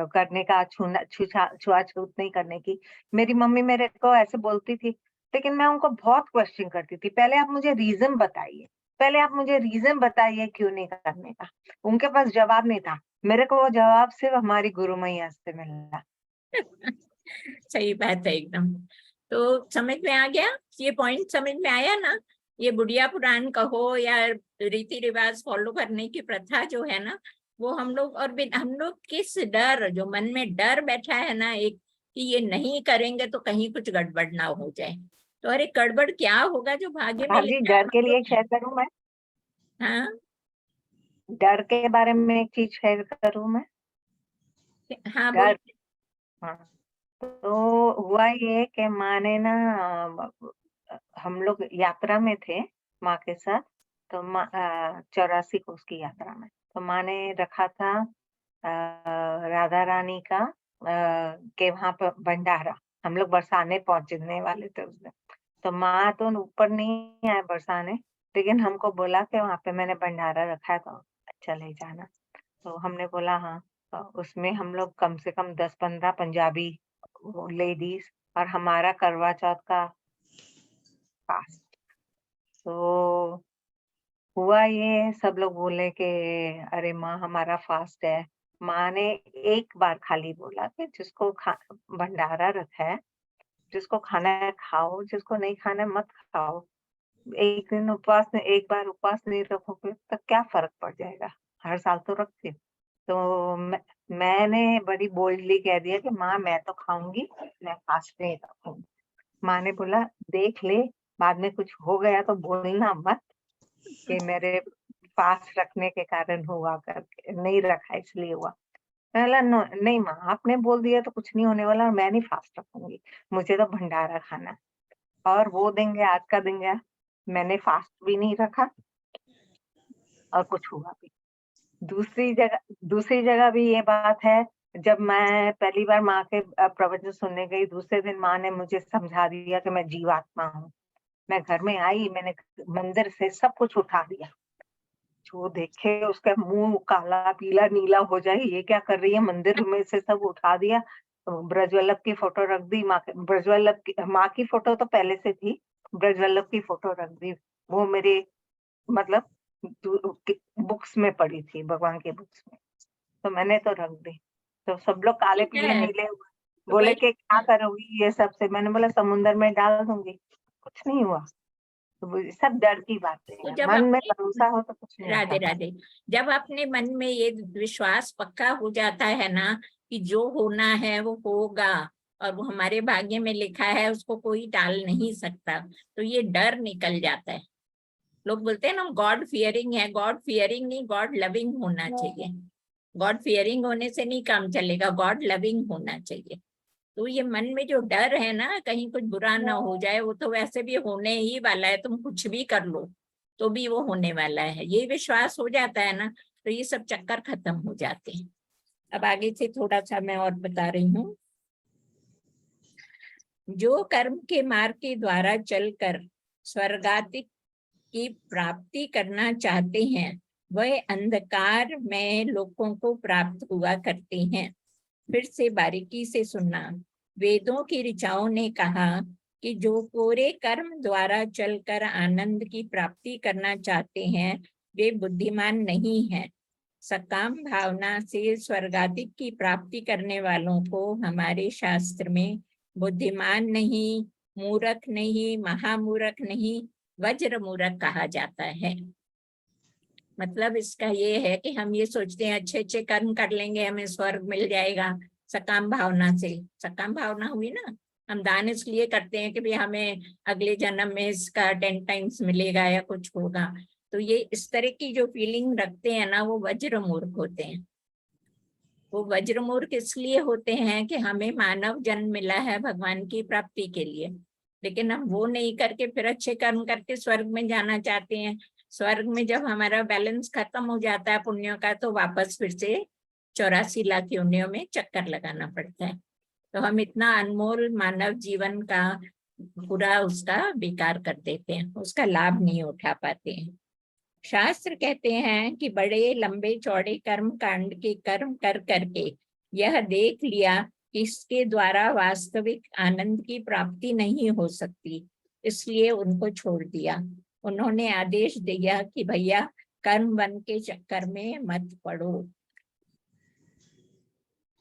करने का, छुआछूत नहीं करने की। मेरी मम्मी मेरे को ऐसे बोलती थी, लेकिन मैं उनको बहुत क्वेश्चन करती थी, पहले आप मुझे रीजन बताइए, पहले आप मुझे रीजन बताइए क्यों नहीं करने का। उनके पास जवाब नहीं था, मेरे को वो जवाब सिर्फ हमारी गुरु मैया से मिला। सही बात है एकदम। तो समझ में आ गया, ये पॉइंट समझ में आया ना। ये बुढ़िया पुराण कहो या रीति रिवाज फॉलो करने की प्रथा जो है ना, वो हम लोग, और हम लोग किस डर, जो मन में डर बैठा है ना एक, कि ये नहीं करेंगे तो कहीं कुछ गड़बड़ ना हो जाए। तो अरे गड़बड़ क्या होगा जो भाग्य में भाभी लिखा है डर के लिए मालूम है। शेयर करूं मैं, हाँ डर के बारे में एक चीज शेयर करूं मैं। हाँ डर, बोल। हाँ, तो हुआ ये कि माँ ने ना, हम लोग यात्रा में थे माँ के साथ, तो माँ 84 कोस की यात्रा में, तो माँ ने रखा था राधा रानी का के वहां पर भंडारा। हम लोग बरसाने पहुंचने वाले थे उस दिन, तो माँ तो ऊपर नहीं आए बरसाने, लेकिन हमको बोला कि वहां पे मैंने भंडारा रखा है तो चले जाना। तो हमने बोला हाँ। तो उसमें हम लोग कम से कम 10-15 पंजाबी लेडीज और हमारा करवा चौथ का फास्ट। तो हुआ ये, सब लोग बोले कि अरे माँ हमारा फास्ट है। माँ ने एक बार खाली बोला कि जिसको भंडारा रखा है, जिसको खाना है खाओ, जिसको नहीं खाना है मत खाओ। एक दिन उपवास में, एक बार उपवास नहीं रखोगे तो क्या फर्क पड़ जाएगा, हर साल तो रखती हूँ। तो मैंने बड़ी बोल्डली कह दिया कि माँ मैं तो खाऊंगी, मैं फास्ट नहीं रखूंगी। माँ ने बोला देख ले, बाद में कुछ हो गया तो बोलना मत कि मेरे फास्ट रखने के कारण हुआ, करके नहीं रखा इसलिए हुआ। बोला नहीं माँ, आपने बोल दिया तो कुछ नहीं होने वाला और मैं नहीं फास्ट रखूंगी, मुझे तो भंडारा खाना है। और वो दिन गया, आज का दिन गया, मैंने फास्ट भी नहीं रखा और कुछ हुआ भी। दूसरी जगह भी ये बात है, जब मैं पहली बार माँ के प्रवचन सुनने गई, दूसरे दिन माँ ने मुझे समझा दिया कि मैं जीवात्मा हूँ। मैं घर में आई, मैंने मंदिर से सब कुछ उठा दिया, जो देखे उसका मुंह काला पीला नीला हो जाए, ये क्या कर रही है, मंदिर में से सब उठा दिया। ब्रजवल्लभ की फोटो रख दी, ब्रजवल्लभ की माँ की फोटो तो पहले से थी, ब्रजवल्लभ की फोटो रख दी। वो मेरे मतलब बुक्स में पड़ी थी, भगवान के बुक्स में, तो मैंने तो रख दी। तो सब लोग काले ठीक पीले है, नीले तो बोले वही कि क्या करोगी ये सब से, मैंने बोला समुन्द्र में डाल दूंगी, कुछ नहीं हुआ। तो वो सब डर की बातें तो हैं, जब मन में अपने, भरोसा हो तो कुछ नहीं राधे होता। राधे, जब अपने मन में ये विश्वास पक्का हो जाता है ना कि जो होना है वो होगा और वो हमारे भाग्य में लिखा है, उसको कोई टाल नहीं सकता, तो ये डर निकल जाता है। लोग बोलते हैं ना गॉड फियरिंग है, गॉड फियरिंग नहीं, गॉड लविंग होना चाहिए। गॉड फियरिंग होने से नहीं काम चलेगा, गॉड लविंग होना चाहिए। तो ये मन में जो डर है ना कहीं कुछ बुरा ना हो जाए, वो तो वैसे भी होने ही वाला है, तुम कुछ भी कर लो तो भी वो होने वाला है, ये विश्वास हो जाता है ना, तो ये सब चक्कर खत्म हो जाते हैं। अब आगे से थोड़ा सा मैं और बता रही हूँ। जो कर्म के मार्ग के द्वारा चलकर स्वर्गातिक की प्राप्ति करना चाहते हैं, वह अंधकार में लोगों को प्राप्त हुआ करते हैं। फिर से बारीकी से सुनना। वेदों की ऋचाओं ने कहा कि जो कोरे कर्म द्वारा चलकर आनंद की प्राप्ति करना चाहते हैं, वे बुद्धिमान नहीं हैं। सकाम भावना से स्वर्गादिक की प्राप्ति करने वालों को हमारे शास्त्र में बुद्धिमान नहीं, मूर्ख नहीं, महामूर्ख नहीं, वज्र मूर्ख कहा जाता है। मतलब इसका ये है कि हम ये सोचते हैं अच्छे अच्छे कर्म कर लेंगे हमें स्वर्ग मिल जाएगा, सकाम भावना से। सकाम भावना हुई ना, हम दान इसलिए करते हैं कि भाई हमें अगले जन्म में इसका 10 टाइम्स मिलेगा या कुछ होगा। तो ये इस तरह की जो फीलिंग रखते हैं ना, वो वज्र मूर्ख होते हैं। वो वज्र मूर्ख इसलिए होते हैं कि हमें मानव जन्म मिला है भगवान की प्राप्ति के लिए, लेकिन हम वो नहीं करके फिर अच्छे कर्म करके स्वर्ग में जाना चाहते हैं। स्वर्ग में जब हमारा बैलेंस खत्म हो जाता है पुण्यों का, तो वापस फिर से 84 लाख योनियों में चक्कर लगाना पड़ता है। तो हम इतना अनमोल मानव जीवन का पूरा उसका बेकार कर देते हैं, उसका लाभ नहीं उठा पाते हैं। शास्त्र कहते हैं कि बड़े लंबे चौड़े कर्म कांड के कर्म कर करके यह देख लिया कि इसके द्वारा वास्तविक आनंद की प्राप्ति नहीं हो सकती, इसलिए उनको छोड़ दिया। उन्होंने आदेश दिया कि भैया कर्म वन के चक्कर में मत पड़ो।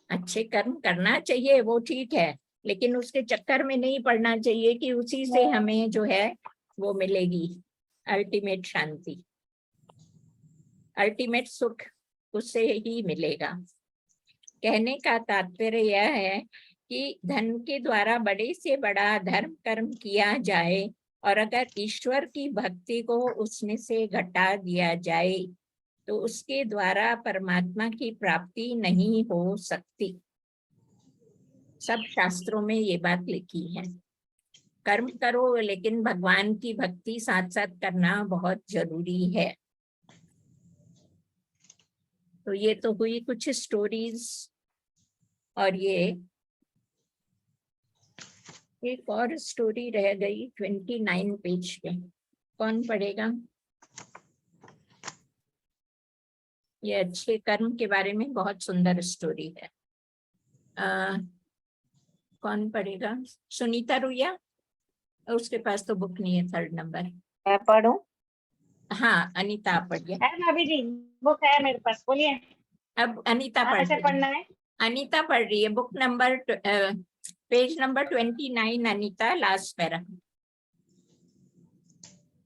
अच्छे कर्म करना चाहिए, वो ठीक है, लेकिन उसके चक्कर में नहीं पड़ना चाहिए कि उसी से हमें जो है वो मिलेगी अल्टीमेट शांति, अल्टीमेट सुख उससे ही मिलेगा। कहने का तात्पर्य यह है कि धन के द्वारा बड़े से बड़ा धर्म कर्म किया जाए और अगर ईश्वर की भक्ति को उसमें से घटा दिया जाए तो उसके द्वारा परमात्मा की प्राप्ति नहीं हो सकती। सब शास्त्रों में ये बात लिखी है। कर्म करो, लेकिन भगवान की भक्ति साथ साथ करना बहुत जरूरी है। तो ये तो हुई कुछ स्टोरीज, और ये एक और स्टोरी रह गई 29 पेज पे। कौन पढ़ेगा? ये अच्छे कर्म के बारे में बहुत सुंदर स्टोरी है। कौन पढ़ेगा? सुनीता रुइया, उसके पास तो बुक नहीं है 3rd नंबर। मैं पढ़ूं? हाँ, अनीता आप पढ़िए। है भाभी जी, बुक है मेरे पास, बोलिए। अब अनीता कहाँ पढ़ से रही पढ़ना है। है? अनीता पढ़ रही है book number page number 29। Anita, last para.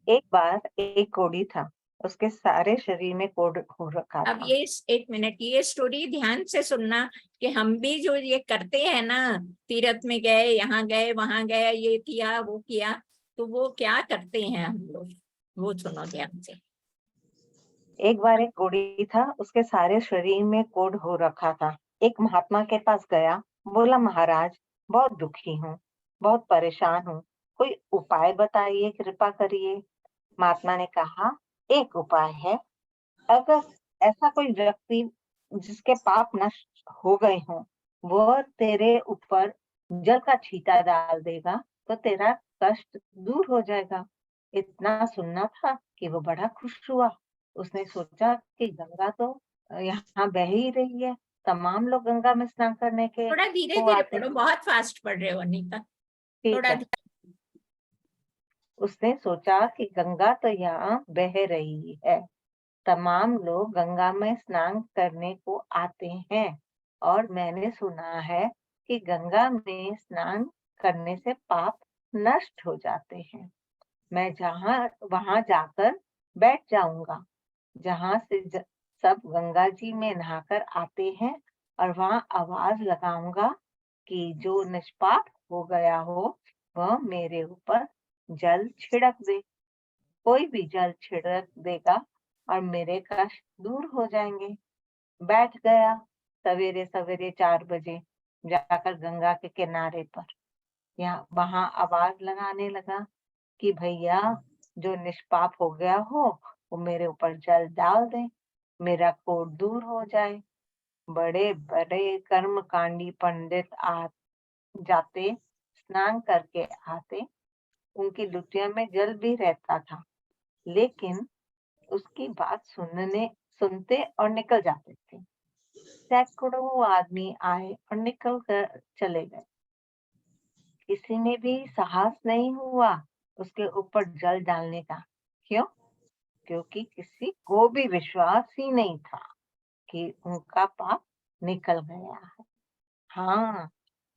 एक बार एक कोढ़ी था, उसके सारे शरीर में कोढ़ हो रखा अब था। ये 1 मिनट, ये स्टोरी ध्यान से सुनना कि हम भी जो ये करते हैं ना, तीर्थ में गए, यहाँ गए, वहां गए, ये किया वो किया, तो वो क्या करते हैं हम लोग, वो सुनो ध्यान से। एक बार एक कोढ़ी था, उसके सारे शरीर में कोढ़ हो रखा था। एक महात्मा के पास गया, बोला महाराज बहुत दुखी हूँ, बहुत परेशान हूँ, कोई उपाय बताइए, कृपा करिए। महात्मा ने कहा एक उपाय है, अगर ऐसा कोई व्यक्ति जिसके पाप नष्ट हो गए हों, वो तेरे ऊपर जल का छींटा डाल देगा तो तेरा कष्ट दूर हो जाएगा। इतना सुनना था कि वो बड़ा खुश हुआ। उसने सोचा कि गंगा तो यहाँ बह ही रही है, तमाम लोग गंगा में स्नान करने के थोड़ा धीरे को धीरे आते पढ़ो, हैं। बहुत फास्ट पढ़ रहे हो अनीता, ठीक थोड़ा है। उसने सोचा कि गंगा तो यहाँ बह रही है, तमाम लोग गंगा में स्नान करने को आते हैं और मैंने सुना है कि गंगा में स्नान करने से पाप नष्ट हो जाते हैं। मैं वहां जाकर बैठ जाऊंगा जहां से सब गंगा जी में नहाकर आते हैं और वहां आवाज लगाऊंगा कि जो निष्पाप हो गया हो वह मेरे ऊपर जल छिड़क दे। कोई भी जल छिड़क देगा और मेरे कष्ट दूर हो जाएंगे। बैठ गया। सवेरे सवेरे 4 बजे जाकर गंगा के किनारे पर वहां आवाज लगाने लगा कि भैया जो निष्पाप हो गया हो वो मेरे ऊपर जल डाल दे, मेरा कोढ़ दूर हो जाए। बड़े बड़े कर्मकांडी पंडित जाते, स्नान करके आते, उनकी लुटिया में जल भी रहता था, लेकिन उसकी बात सुनते और निकल जाते थे। सैकड़ों आदमी आए और निकल कर चले गए। किसी ने भी साहस नहीं हुआ उसके ऊपर जल डालने का। क्यों? क्योंकि किसी को भी विश्वास ही नहीं था कि उनका पाप निकल गया है। हाँ,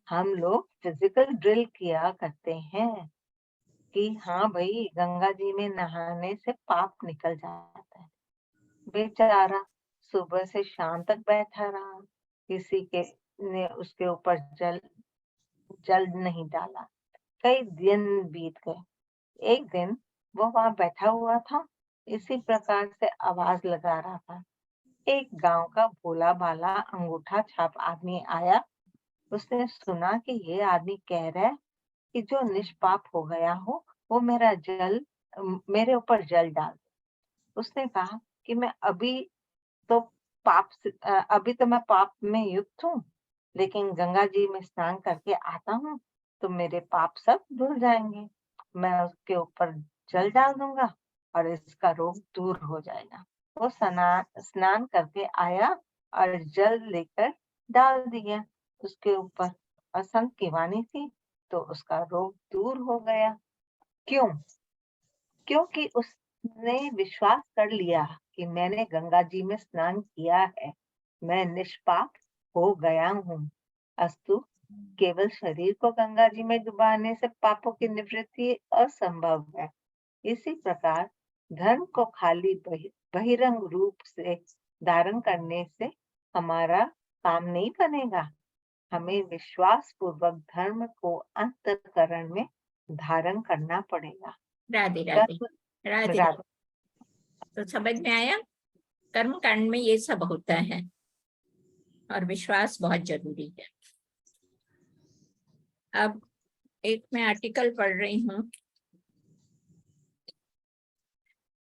हम लोग फिजिकल ड्रिल किया करते हैं कि हाँ भाई गंगा जी में नहाने से पाप निकल जाता है। बेचारा सुबह से शाम तक बैठा रहा, किसी के ने उसके ऊपर जल नहीं डाला। कई दिन बीत गए। एक दिन वो वहां बैठा हुआ था, इसी प्रकार से आवाज लगा रहा था। एक गांव का भोला भाला अंगूठा छाप आदमी आया। उसने सुना कि ये आदमी कह रहा है कि जो निष्पाप हो गया हो वो मेरे ऊपर जल डाल दे। उसने कहा कि मैं अभी तो अभी तो मैं पाप में युक्त हूँ, लेकिन गंगा जी में स्नान करके आता हूँ तो मेरे पाप सब धुल जाएंगे। मैं उसके ऊपर जल डाल दूंगा और इसका रोग दूर हो जाएगा। वो स्नान करके आया और जल लेकर डाल दिया उसके ऊपर, और संत की वाणी थी तो उसका रोग दूर हो गया। क्यों? क्योंकि उसने विश्वास कर लिया कि मैंने गंगा जी में स्नान किया है, मैं निष्पाप हो गया हूँ। अस्तु केवल शरीर को गंगा जी में डुबाने से पापों की निवृत्ति असंभव है। इसी प्रकार धर्म को खाली बहिरंग रूप से धारण करने से हमारा काम नहीं बनेगा। हमें विश्वास पूर्वक धर्म को अंतःकरण में धारण करना पड़ेगा। राधे राधे राधे। राधे। तो समझ में आया, कर्म कांड में ये सब होता है और विश्वास बहुत जरूरी है। अब एक मैं आर्टिकल पढ़ रही हूँ,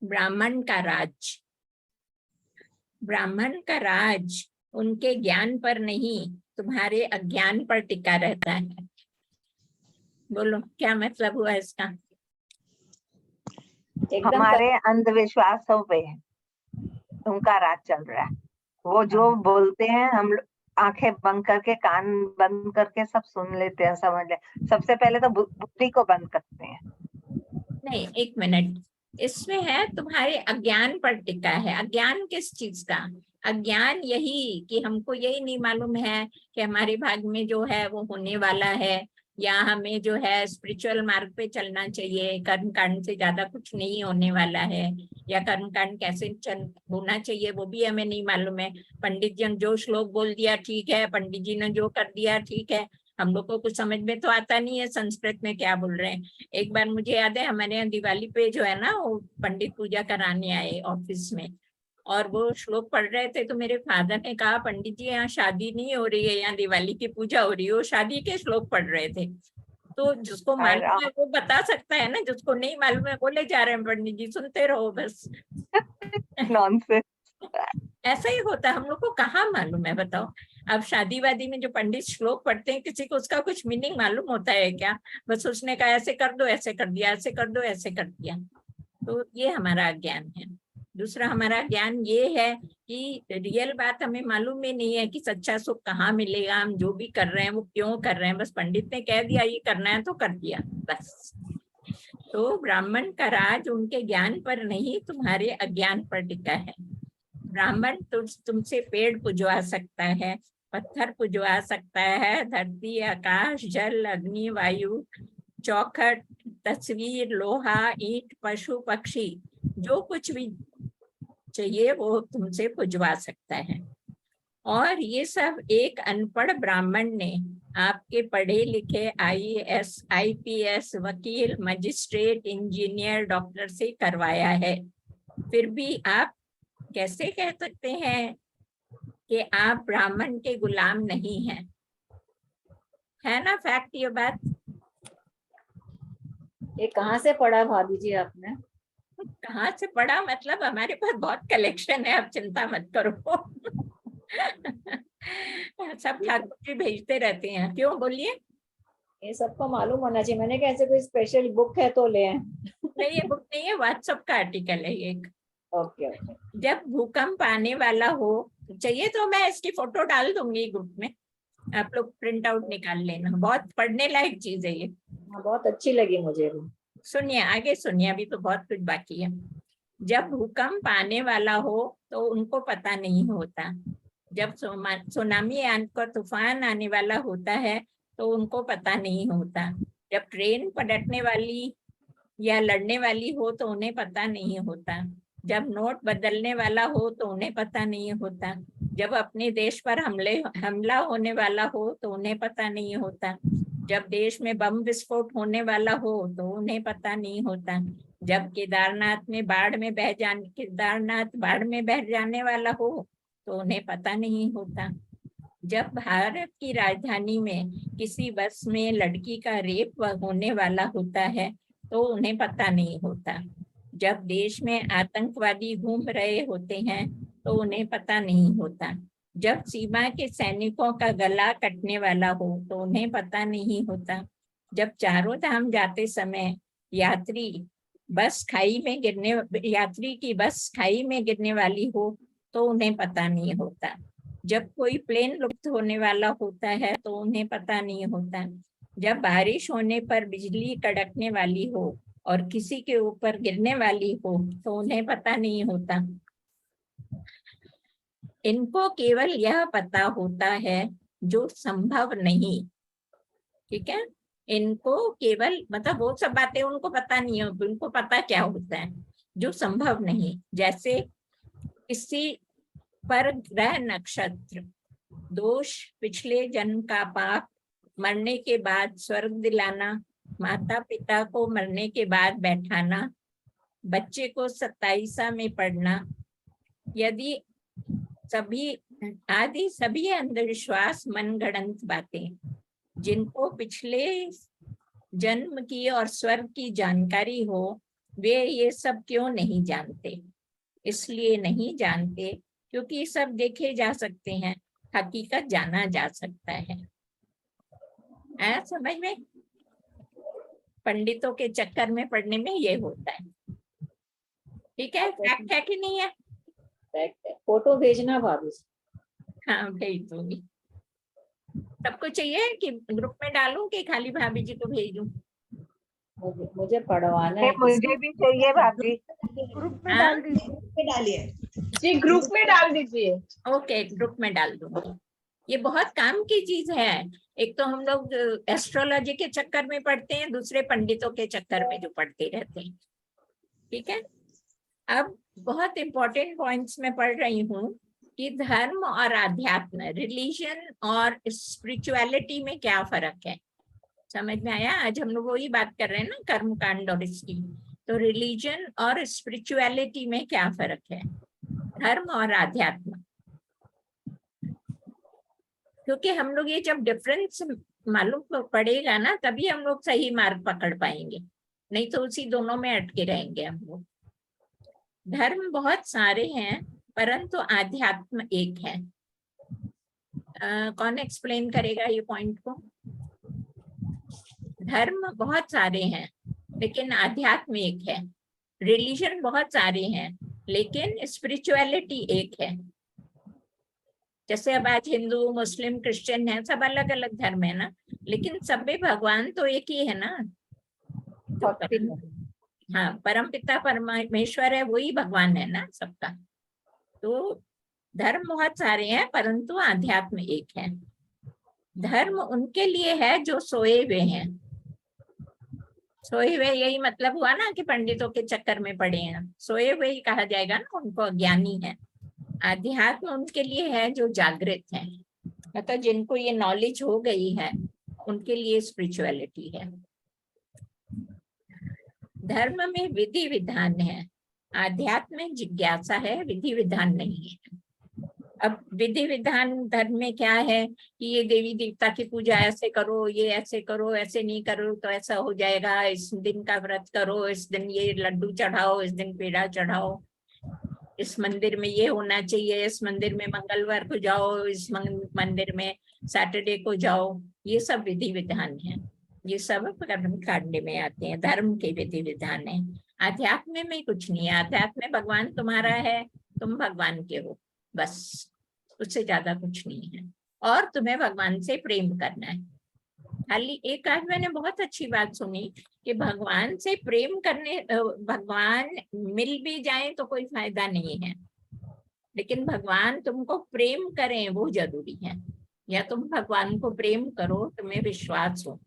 ब्राह्मण का राज। ब्राह्मण का राज उनके ज्ञान पर नहीं, तुम्हारे अज्ञान पर टिका रहता है। बोलो क्या मतलब हुआ इसका? एकदम हमारे अंधविश्वासों पे उनका राज चल रहा है। वो जो बोलते हैं हम आंखें बंद करके, कान बंद करके सब सुन लेते हैं, समझ ले। सबसे पहले तो बुद्धि को बंद करते हैं। नहीं, एक मिनट, इसमें है तुम्हारे अज्ञान पर टिका है। अज्ञान किस चीज का? अज्ञान यही कि हमको यही नहीं मालूम है कि हमारे भाग में जो है वो होने वाला है, या हमें जो है स्पिरिचुअल मार्ग पे चलना चाहिए, कर्म कांड से ज्यादा कुछ नहीं होने वाला है, या कर्म कांड कैसे होना चाहिए वो भी हमें नहीं मालूम है। पंडित जी ने जो श्लोक बोल दिया ठीक है, पंडित जी ने जो कर दिया ठीक है, हम लोग को कुछ समझ में तो आता नहीं है संस्कृत में क्या बोल रहे हैं। एक बार मुझे याद है, हमारे यहाँ दिवाली पे जो है ना, वो पंडित पूजा कराने आए ऑफिस में, और वो श्लोक पढ़ रहे थे तो मेरे फादर ने कहा, पंडित जी यहाँ शादी नहीं हो रही है, यहाँ दिवाली की पूजा हो रही है। वो शादी के श्लोक पढ़ रहे थे। तो जिसको मालूम है वो बता सकता है ना, जिसको नहीं मालूम है बोले जा रहे हैं पंडित जी, सुनते रहो बस। नॉनसेंस। ऐसा ही होता है, हम लोग को कहाँ मालूम है बताओ। अब शादी वादी में जो पंडित श्लोक पढ़ते हैं, किसी को उसका कुछ मीनिंग मालूम होता है क्या? बस उसने कहा ऐसे कर दो, ऐसे कर दिया, ऐसे कर दो, ऐसे कर दिया। तो ये हमारा ज्ञान है। दूसरा हमारा ज्ञान ये है कि रियल बात हमें मालूम ही नहीं है कि सच्चा सुख कहाँ मिलेगा। हम जो भी कर रहे हैं वो क्यों कर रहे हैं, बस पंडित ने कह दिया ये करना है तो कर दिया बस। तो ब्राह्मण का राज उनके ज्ञान पर नहीं, तुम्हारे अज्ञान पर टिका है। ब्राह्मण तुमसे पेड़ पुजवा सकता है, पत्थर पुजवा सकता है, धरती, आकाश, जल, अग्नि, वायु, चौखट, तस्वीर, लोहा, ईंट, पशु, पक्षी, जो कुछ भी चाहिए वो तुमसे पुजवा सकता है। और ये सब एक अनपढ़ ब्राह्मण ने आपके पढ़े लिखे IAS, IPS, वकील, मजिस्ट्रेट, इंजीनियर, डॉक्टर से करवाया है। फिर भी आप कैसे कह सकते हैं कि आप ब्राह्मण के गुलाम नहीं हैं? है ना फैक्ट ये बात? ये कहाँ से पढ़ा भाभी जी आपने? कहाँ से पढ़ा मतलब, हमारे पास बहुत कलेक्शन है, आप चिंता मत करो। सब ठाकुर जी भेजते रहते हैं। क्यों, बोलिए। ये सबको मालूम होना चाहिए। मैंने कहा ऐसे कोई स्पेशल बुक है तो ले। नहीं, ये बुक नहीं है, व्हाट्सएप का आर्टिकल है एक। Okay okay. जब भूकंप आने वाला हो, चाहिए तो मैं इसकी फोटो डाल दूंगी ग्रुप में, आप लोग प्रिंट आउट निकाल लेना। बहुत पढ़ने लायक चीज है ये। हाँ, बहुत अच्छी लगी मुझे भी। सुनिए, आगे सुनिए, अभी तो बहुत कुछ बाकी है। जब भूकंप आने वाला हो तो उनको पता नहीं होता। जब सुनामी का तूफान आने वाला होता है तो उनको पता नहीं होता। जब ट्रेन पलटने वाली या लड़ने वाली हो तो उन्हें पता नहीं होता। जब नोट बदलने वाला हो तो उन्हें पता नहीं होता। जब अपने देश पर हमला होने वाला हो तो उन्हें पता नहीं होता। जब देश में बम विस्फोट होने वाला हो तो उन्हें पता नहीं होता। जब केदारनाथ बाढ़ में बह जाने वाला हो तो उन्हें पता नहीं होता। जब भारत की राजधानी में किसी बस में लड़की का रेप होने वाला होता है तो उन्हें पता नहीं होता। जब देश में आतंकवादी घूम रहे होते हैं तो उन्हें पता नहीं होता। जब सीमा के सैनिकों का गला कटने वाला हो तो उन्हें पता नहीं होता। जब चारों धाम जाते समय यात्री की बस खाई में गिरने वाली हो तो उन्हें पता नहीं होता। जब कोई प्लेन लुप्त होने वाला होता है तो उन्हें पता नहीं होता। जब बारिश होने पर बिजली कड़कने वाली हो और किसी के ऊपर गिरने वाली हो तो उन्हें पता नहीं होता। इनको केवल यह पता होता है जो संभव नहीं। ठीक है, इनको केवल मतलब वो सब बातें उनको पता नहीं है, उनको पता क्या होता है जो संभव नहीं। जैसे किसी पर ग्रह नक्षत्र, दोष, पिछले जन्म का पाप, मरने के बाद स्वर्ग दिलाना, माता पिता को मरने के बाद बैठाना, बच्चे को 27 में पढ़ना, यदि सभी अंधविश्वास मनगढ़ंत बातें जिनको पिछले जन्म की और स्वर्ग की जानकारी हो वे ये सब क्यों नहीं जानते? इसलिए नहीं जानते क्योंकि सब देखे जा सकते हैं, हकीकत जाना जा सकता है। आया समझ में? पंडितों के चक्कर में पड़ने में ये होता है। ठीक है, फैक्ट है कि नहीं है? फैक्ट है। फोटो भेजना भाभी। हाँ भेज दूंगी। सबको चाहिए कि ग्रुप में डालूं कि खाली भाभी जी को भेज दूं? मुझे पढ़वाना है। मुझे भी चाहिए भाभी। ग्रुप में हाँ? डाल दीजिए। पे डालिए। जी ग्रुप में डाल दीजिए। ओके, ग्रुप में डाल दूंगी। ये बहुत काम की चीज है। एक तो हम लोग एस्ट्रोलॉजी के चक्कर में पढ़ते हैं, दूसरे पंडितों के चक्कर में जो पढ़ते रहते हैं। ठीक है, अब बहुत इंपॉर्टेंट पॉइंट्स में पढ़ रही हूँ कि धर्म और आध्यात्म, रिलीजन और स्पिरिचुअलिटी में क्या फर्क है। समझ में आया? आज हम लोग वही बात कर रहे हैं ना, कर्म कांड और इसकी। तो रिलीजन और स्पिरिचुअलिटी में क्या फर्क है, धर्म और आध्यात्म। क्योंकि हम लोग ये जब डिफरेंस मालूम पड़ेगा ना तभी हम लोग सही मार्ग पकड़ पाएंगे, नहीं तो उसी दोनों में अटके रहेंगे हम लोग। धर्म बहुत सारे हैं परंतु आध्यात्म एक है। कौन एक्सप्लेन करेगा ये पॉइंट को? धर्म बहुत सारे हैं लेकिन आध्यात्म एक है। रिलीजन बहुत सारे हैं लेकिन स्पिरिचुअलिटी एक है। जैसे अब आज हिंदू, मुस्लिम, क्रिश्चियन है, सब अलग अलग धर्म है ना, लेकिन सब में भगवान तो एक ही है ना। हाँ, परमपिता परमेश्वर है, वही भगवान है ना सबका। तो धर्म बहुत सारे हैं परंतु आध्यात्म एक है। धर्म उनके लिए है जो सोए हुए हैं। सोए हुए यही मतलब हुआ ना कि पंडितों के चक्कर में पड़े हैं, सोए हुए ही कहा जाएगा ना, उनको अज्ञानी है। आध्यात्म उनके लिए है जो जागृत है, मतलब जिनको ये नॉलेज हो गई है उनके लिए स्पिरिचुअलिटी है। धर्म में विधि विधान है, आध्यात्म में जिज्ञासा है, विधि विधान नहीं है। अब विधि विधान धर्म में क्या है कि ये देवी देवता की पूजा ऐसे करो, ये ऐसे करो, ऐसे नहीं करो तो ऐसा हो जाएगा, इस दिन का व्रत करो, इस दिन ये लड्डू चढ़ाओ, इस दिन पेड़ा चढ़ाओ, इस मंदिर में ये होना चाहिए, इस मंदिर में मंगलवार को जाओ, इस मंदिर में सैटरडे को जाओ। ये सब विधि विधान है, ये सब कर्म कांड में आते हैं, धर्म के विधि विधान है। आध्यात्म में कुछ नहीं है। आध्यात्म में भगवान तुम्हारा है, तुम भगवान के हो, बस, उससे ज्यादा कुछ नहीं है। और तुम्हें भगवान से प्रेम करना है। खाली एक आज मैंने बहुत अच्छी बात सुनी कि भगवान से प्रेम करने, भगवान मिल भी जाए तो कोई फायदा नहीं है, लेकिन भगवान तुमको प्रेम करें वो जरूरी है। या तुम भगवान को प्रेम करो, तुम्हें विश्वास हो।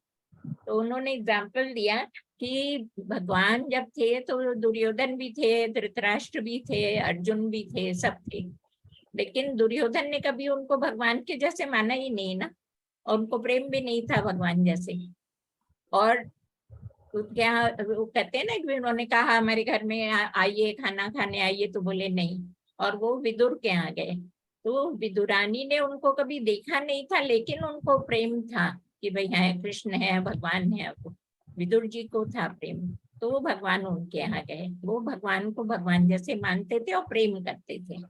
तो उन्होंने एग्जाम्पल दिया कि भगवान जब थे तो दुर्योधन भी थे, धृतराष्ट्र भी थे, अर्जुन भी थे, सब थे, लेकिन दुर्योधन ने कभी उनको भगवान के जैसे माना ही नहीं ना, और उनको प्रेम भी नहीं था भगवान जैसे। और क्या वो कहते हैं ना कि उन्होंने कहा हमारे घर में आइए, खाना खाने आइए, तो बोले नहीं, और वो विदुर के यहाँ गए तो विदुरानी ने उनको कभी देखा नहीं था, लेकिन उनको प्रेम था कि भाई है, कृष्ण है, भगवान है। विदुर जी को था प्रेम, तो वो भगवान उनके यहाँ गए। वो भगवान को भगवान जैसे मानते थे और प्रेम करते थे।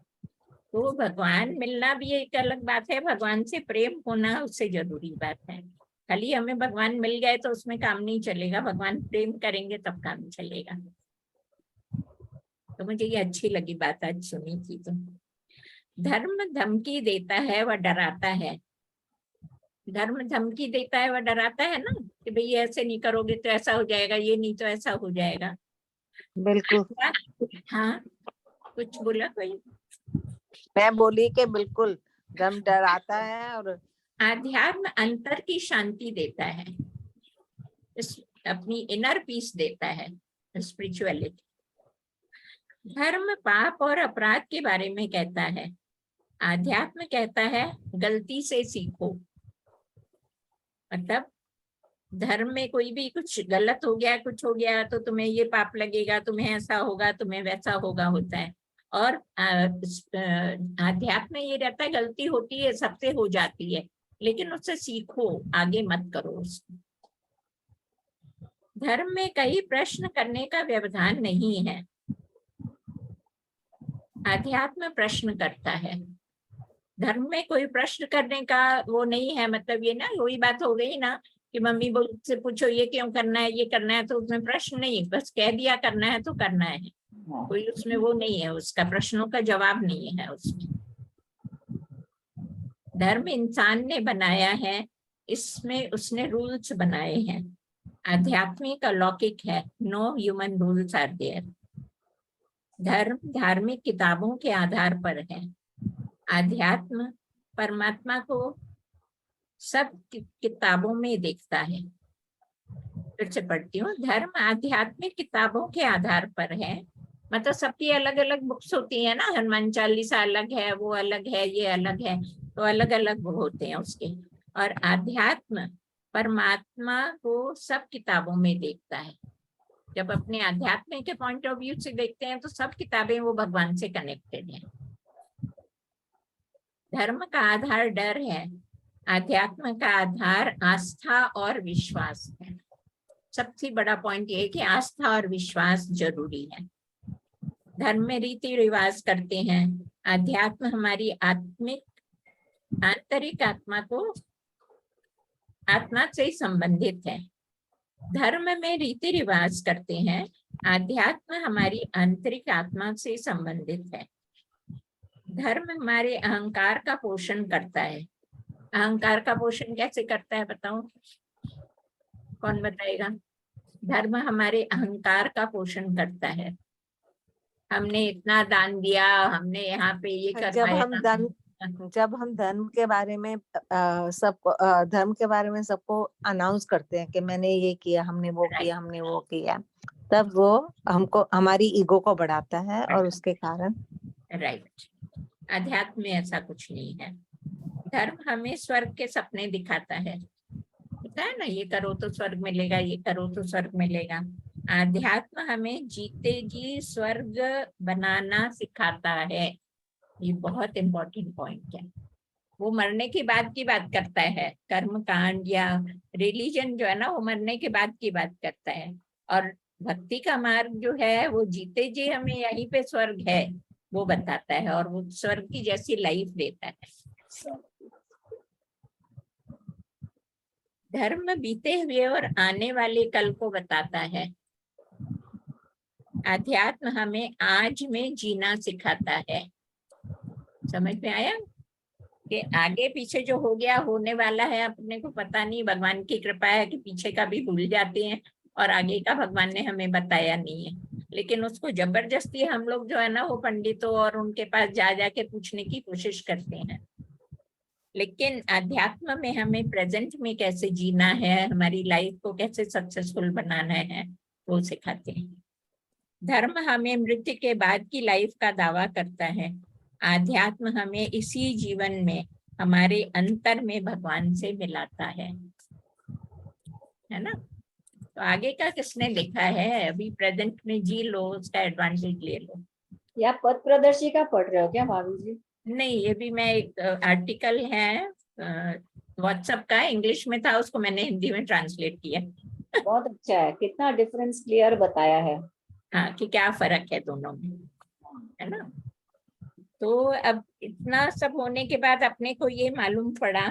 तो भगवान मिलना भी एक अलग बात है, भगवान से प्रेम होना उससे जरूरी बात है। खाली हमें भगवान मिल गए तो उसमें काम नहीं चलेगा, भगवान प्रेम करेंगे तब काम चलेगा। तो मुझे ये अच्छी लगी बात आज सुनी थी। तो धर्म धमकी देता है व डराता है। धर्म धमकी देता है व डराता है ना, कि भाई ऐसे नहीं करोगे तो ऐसा हो जाएगा, ये नहीं तो ऐसा हो जाएगा। बिल्कुल। हाँ, कुछ बोला कोई? मैं बोली कि बिल्कुल धर्म डराता है। और आध्यात्म अंतर की शांति देता है, अपनी इनर पीस देता है, स्पिरिचुअलिटी। धर्म पाप और अपराध के बारे में कहता है, आध्यात्म कहता है गलती से सीखो। मतलब धर्म में कोई भी कुछ गलत हो गया, कुछ हो गया तो तुम्हें ये पाप लगेगा, तुम्हें ऐसा होगा, तुम्हें वैसा होगा, होता है। और आध्यात्म में ये रहता है गलती होती है, सबसे हो जाती है, लेकिन उससे सीखो, आगे मत करो उसको। धर्म में कई प्रश्न करने का व्यवधान नहीं है, आध्यात्म प्रश्न करता है। धर्म में कोई प्रश्न करने का वो नहीं है, मतलब ये ना वही बात हो गई ना कि मम्मी बोल से पूछो ये क्यों करना है, ये करना है, तो उसमें प्रश्न नहीं, बस कह दिया करना है तो करना है, कोई उसमें वो नहीं है, उसका प्रश्नों का जवाब नहीं है उसमें। धर्म इंसान ने बनाया है, इसमें उसने रूल्स बनाए हैं। आध्यात्मिक अलौकिक है, no human rules are there. धर्म धार्मिक किताबों के आधार पर है, आध्यात्म परमात्मा को सब किताबों में देखता है। फिर से पढ़ती हूँ, धर्म आध्यात्मिक किताबों के आधार पर है, मतलब सबकी अलग अलग बुक्स होती है ना, हनुमान चालीसा अलग है, वो अलग है, ये अलग है, तो अलग अलग होते हैं उसके। और आध्यात्म परमात्मा को सब किताबों में देखता है। जब अपने आध्यात्म के पॉइंट ऑफ व्यू से देखते हैं तो सब किताबें वो भगवान से कनेक्टेड है। धर्म का आधार डर है, आध्यात्म का आधार आस्था और विश्वास है। सबसे बड़ा पॉइंट ये है कि आस्था और विश्वास जरूरी है। धर्म में रीति रिवाज करते हैं, आध्यात्म हमारी आत्मिक आंतरिक आत्मा को आत्मा से संबंधित है। धर्म में रीति रिवाज करते हैं, आध्यात्म हमारी आंतरिक आत्मा से संबंधित है। धर्म हमारे अहंकार का पोषण करता है। अहंकार का पोषण कैसे करता है बताओ, कौन बताएगा? धर्म हमारे अहंकार का पोषण करता है। हमने इतना दान दिया, हमने यहाँ पे ये करवाया। जब हम धर्म के बारे में सबको धर्म के बारे में सबको अनाउंस करते हैं कि मैंने ये किया, हमने वो किया, हमने वो किया, तब वो हमको हमारी ईगो को बढ़ाता है और उसके कारण। राइट, अध्यात्म में ऐसा कुछ नहीं है। धर्म हमें स्वर्ग के सपने दिखाता है, होता है ना, ये करो तो स्वर्ग मिलेगा, ये करो तो स्वर्ग मिलेगा। आध्यात्म हमें जीते जी स्वर्ग बनाना सिखाता है। ये बहुत इंपॉर्टेंट पॉइंट है। वो मरने के बाद की बात करता है, कर्म कांड या रिलीजन जो है ना, वो मरने के बाद की बात करता है। और भक्ति का मार्ग जो है वो जीते जी हमें यहीं पे स्वर्ग है वो बताता है, और वो स्वर्ग की जैसी लाइफ देता है। धर्म बीते हुए और आने वाले कल को बताता है। अध्यात्म हमें आज में जीना सिखाता है। समझ में आया कि आगे पीछे जो हो गया होने वाला है अपने को पता नहीं, भगवान की कृपा है कि पीछे का भी भूल जाते हैं और आगे का भगवान ने हमें बताया नहीं है, लेकिन उसको जबरदस्ती हम लोग जो है ना वो पंडितों और उनके पास जा जाके पूछने की कोशिश करते हैं। लेकिन अध्यात्म में हमें प्रेजेंट में कैसे जीना है, हमारी लाइफ को कैसे सक्सेसफुल बनाना है वो सिखाते हैं। धर्म हमें मृत्यु के बाद की लाइफ का दावा करता है, आध्यात्म हमें इसी जीवन में हमारे अंतर में भगवान से मिलाता है ना। तो आगे का किसने लिखा है, अभी प्रेजेंट में जी लो, उसका एडवांटेज ले लो। या पथ प्रदर्शिका पढ़ रहे हो क्या भाभी जी? नहीं, ये भी मैं एक आर्टिकल है व्हाट्सएप का, इंग्लिश में था, उसको मैंने हिंदी में ट्रांसलेट किया। बहुत अच्छा है, कितना डिफरेंस क्लियर बताया है। हाँ, कि क्या फर्क है दोनों में, है ना। तो अब इतना सब होने के बाद अपने को ये मालूम पड़ा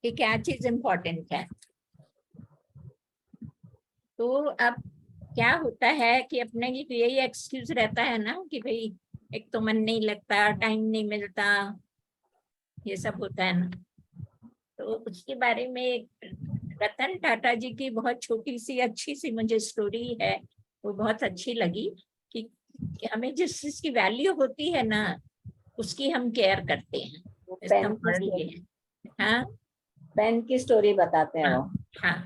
कि क्या चीज इम्पोर्टेंट है। तो अब क्या होता है कि अपने की यही एक्सक्यूज रहता है ना कि भाई एक तो मन नहीं लगता, टाइम नहीं मिलता, ये सब होता है ना। तो उसके बारे में रतन टाटा जी की बहुत छोटी सी अच्छी सी मुझे स्टोरी है, वो बहुत अच्छी लगी कि हमें जिस चीज की वैल्यू होती है ना उसकी हम केयर करते हैं। इसका पेन की मॉडल ये है। हाँ पेन की स्टोरी बताते हैं वो। हाँ,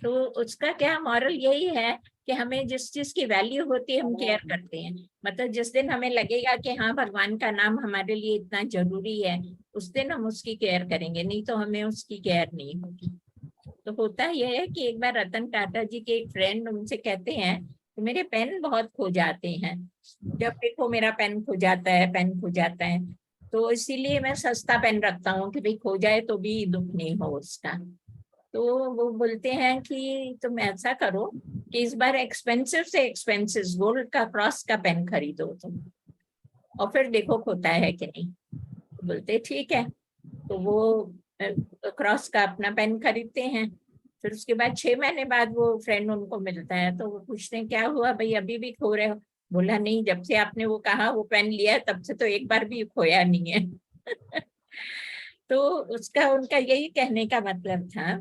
तो उसका क्या मॉरल यही है कि हमें जिस चीज की वैल्यू होती है हम केयर करते हैं। मतलब जिस दिन हमें लगेगा कि हाँ भगवान का नाम हमारे लिए इतना जरूरी है, उस दिन हम उसकी केयर करेंगे, नहीं तो हमें उसकी केयर नहीं होगी। तो होता यह है कि एक बार रतन टाटा जी के एक फ्रेंड उनसे कहते हैं कि मेरे पेन बहुत खो जाते हैं, जब देखो मेरा पेन खो जाता है, पेन खो जाता है, तो इसीलिए मैं सस्ता पेन रखता हूँ कि भाई खो जाए तो भी दुख नहीं हो उसका। तो वो बोलते हैं कि तुम ऐसा करो कि इस बार एक्सपेंसिव से एक्सपेंसिव गोल्ड का क्रॉस का पेन खरीदो तुम, और फिर देखो खोता है कि नहीं। बोलते ठीक है। तो वो क्रॉस का अपना पेन खरीदते हैं। फिर उसके बाद 6 महीने बाद वो फ्रेंड उनको मिलता है, तो वो पूछते हैं क्या हुआ भाई, अभी भी खो रहे हो। बोला नहीं, जब से आपने वो कहा वो पेन लिया तब से तो एक बार भी खोया नहीं है। तो उसका उनका यही कहने का मतलब था।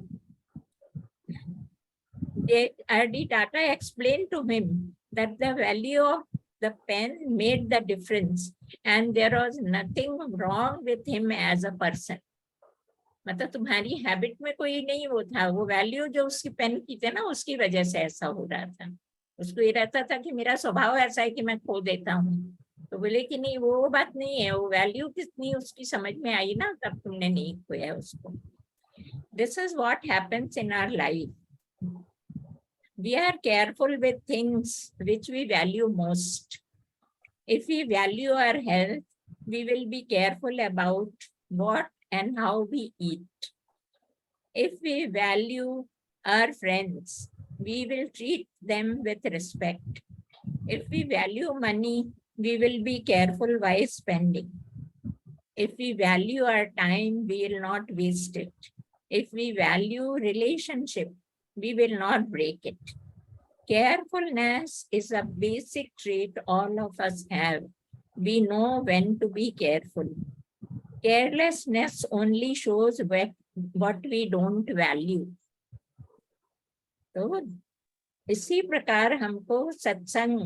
R.D. Tata explained to him that the value of the pen made the difference and there was nothing wrong with him as a person. मतलब तुम्हारी हैबिट में कोई नहीं वो था, वो वैल्यू जो उसकी पेन की थी ना उसकी वजह से ऐसा हो रहा था। उसको ये रहता था कि मेरा स्वभाव ऐसा है कि मैं खो देता हूँ। तो बोले कि नहीं, वो बात नहीं है, वो वैल्यू कितनी उसकी समझ में आई ना तब तुमने नहीं खोया उसको। This is what happens in our life. We are careful with things which we value most. If we value our health, we will be careful about what and how we eat. If we value our friends, we will treat them with respect. If we value money, we will be careful while spending. If we value our time, we will not waste it. If we value relationship, we will not break it. Carefulness is a basic trait all of us have. We know when to be careful. Carelessness only shows what we don't value. तो इसी प्रकार हमको सत्संग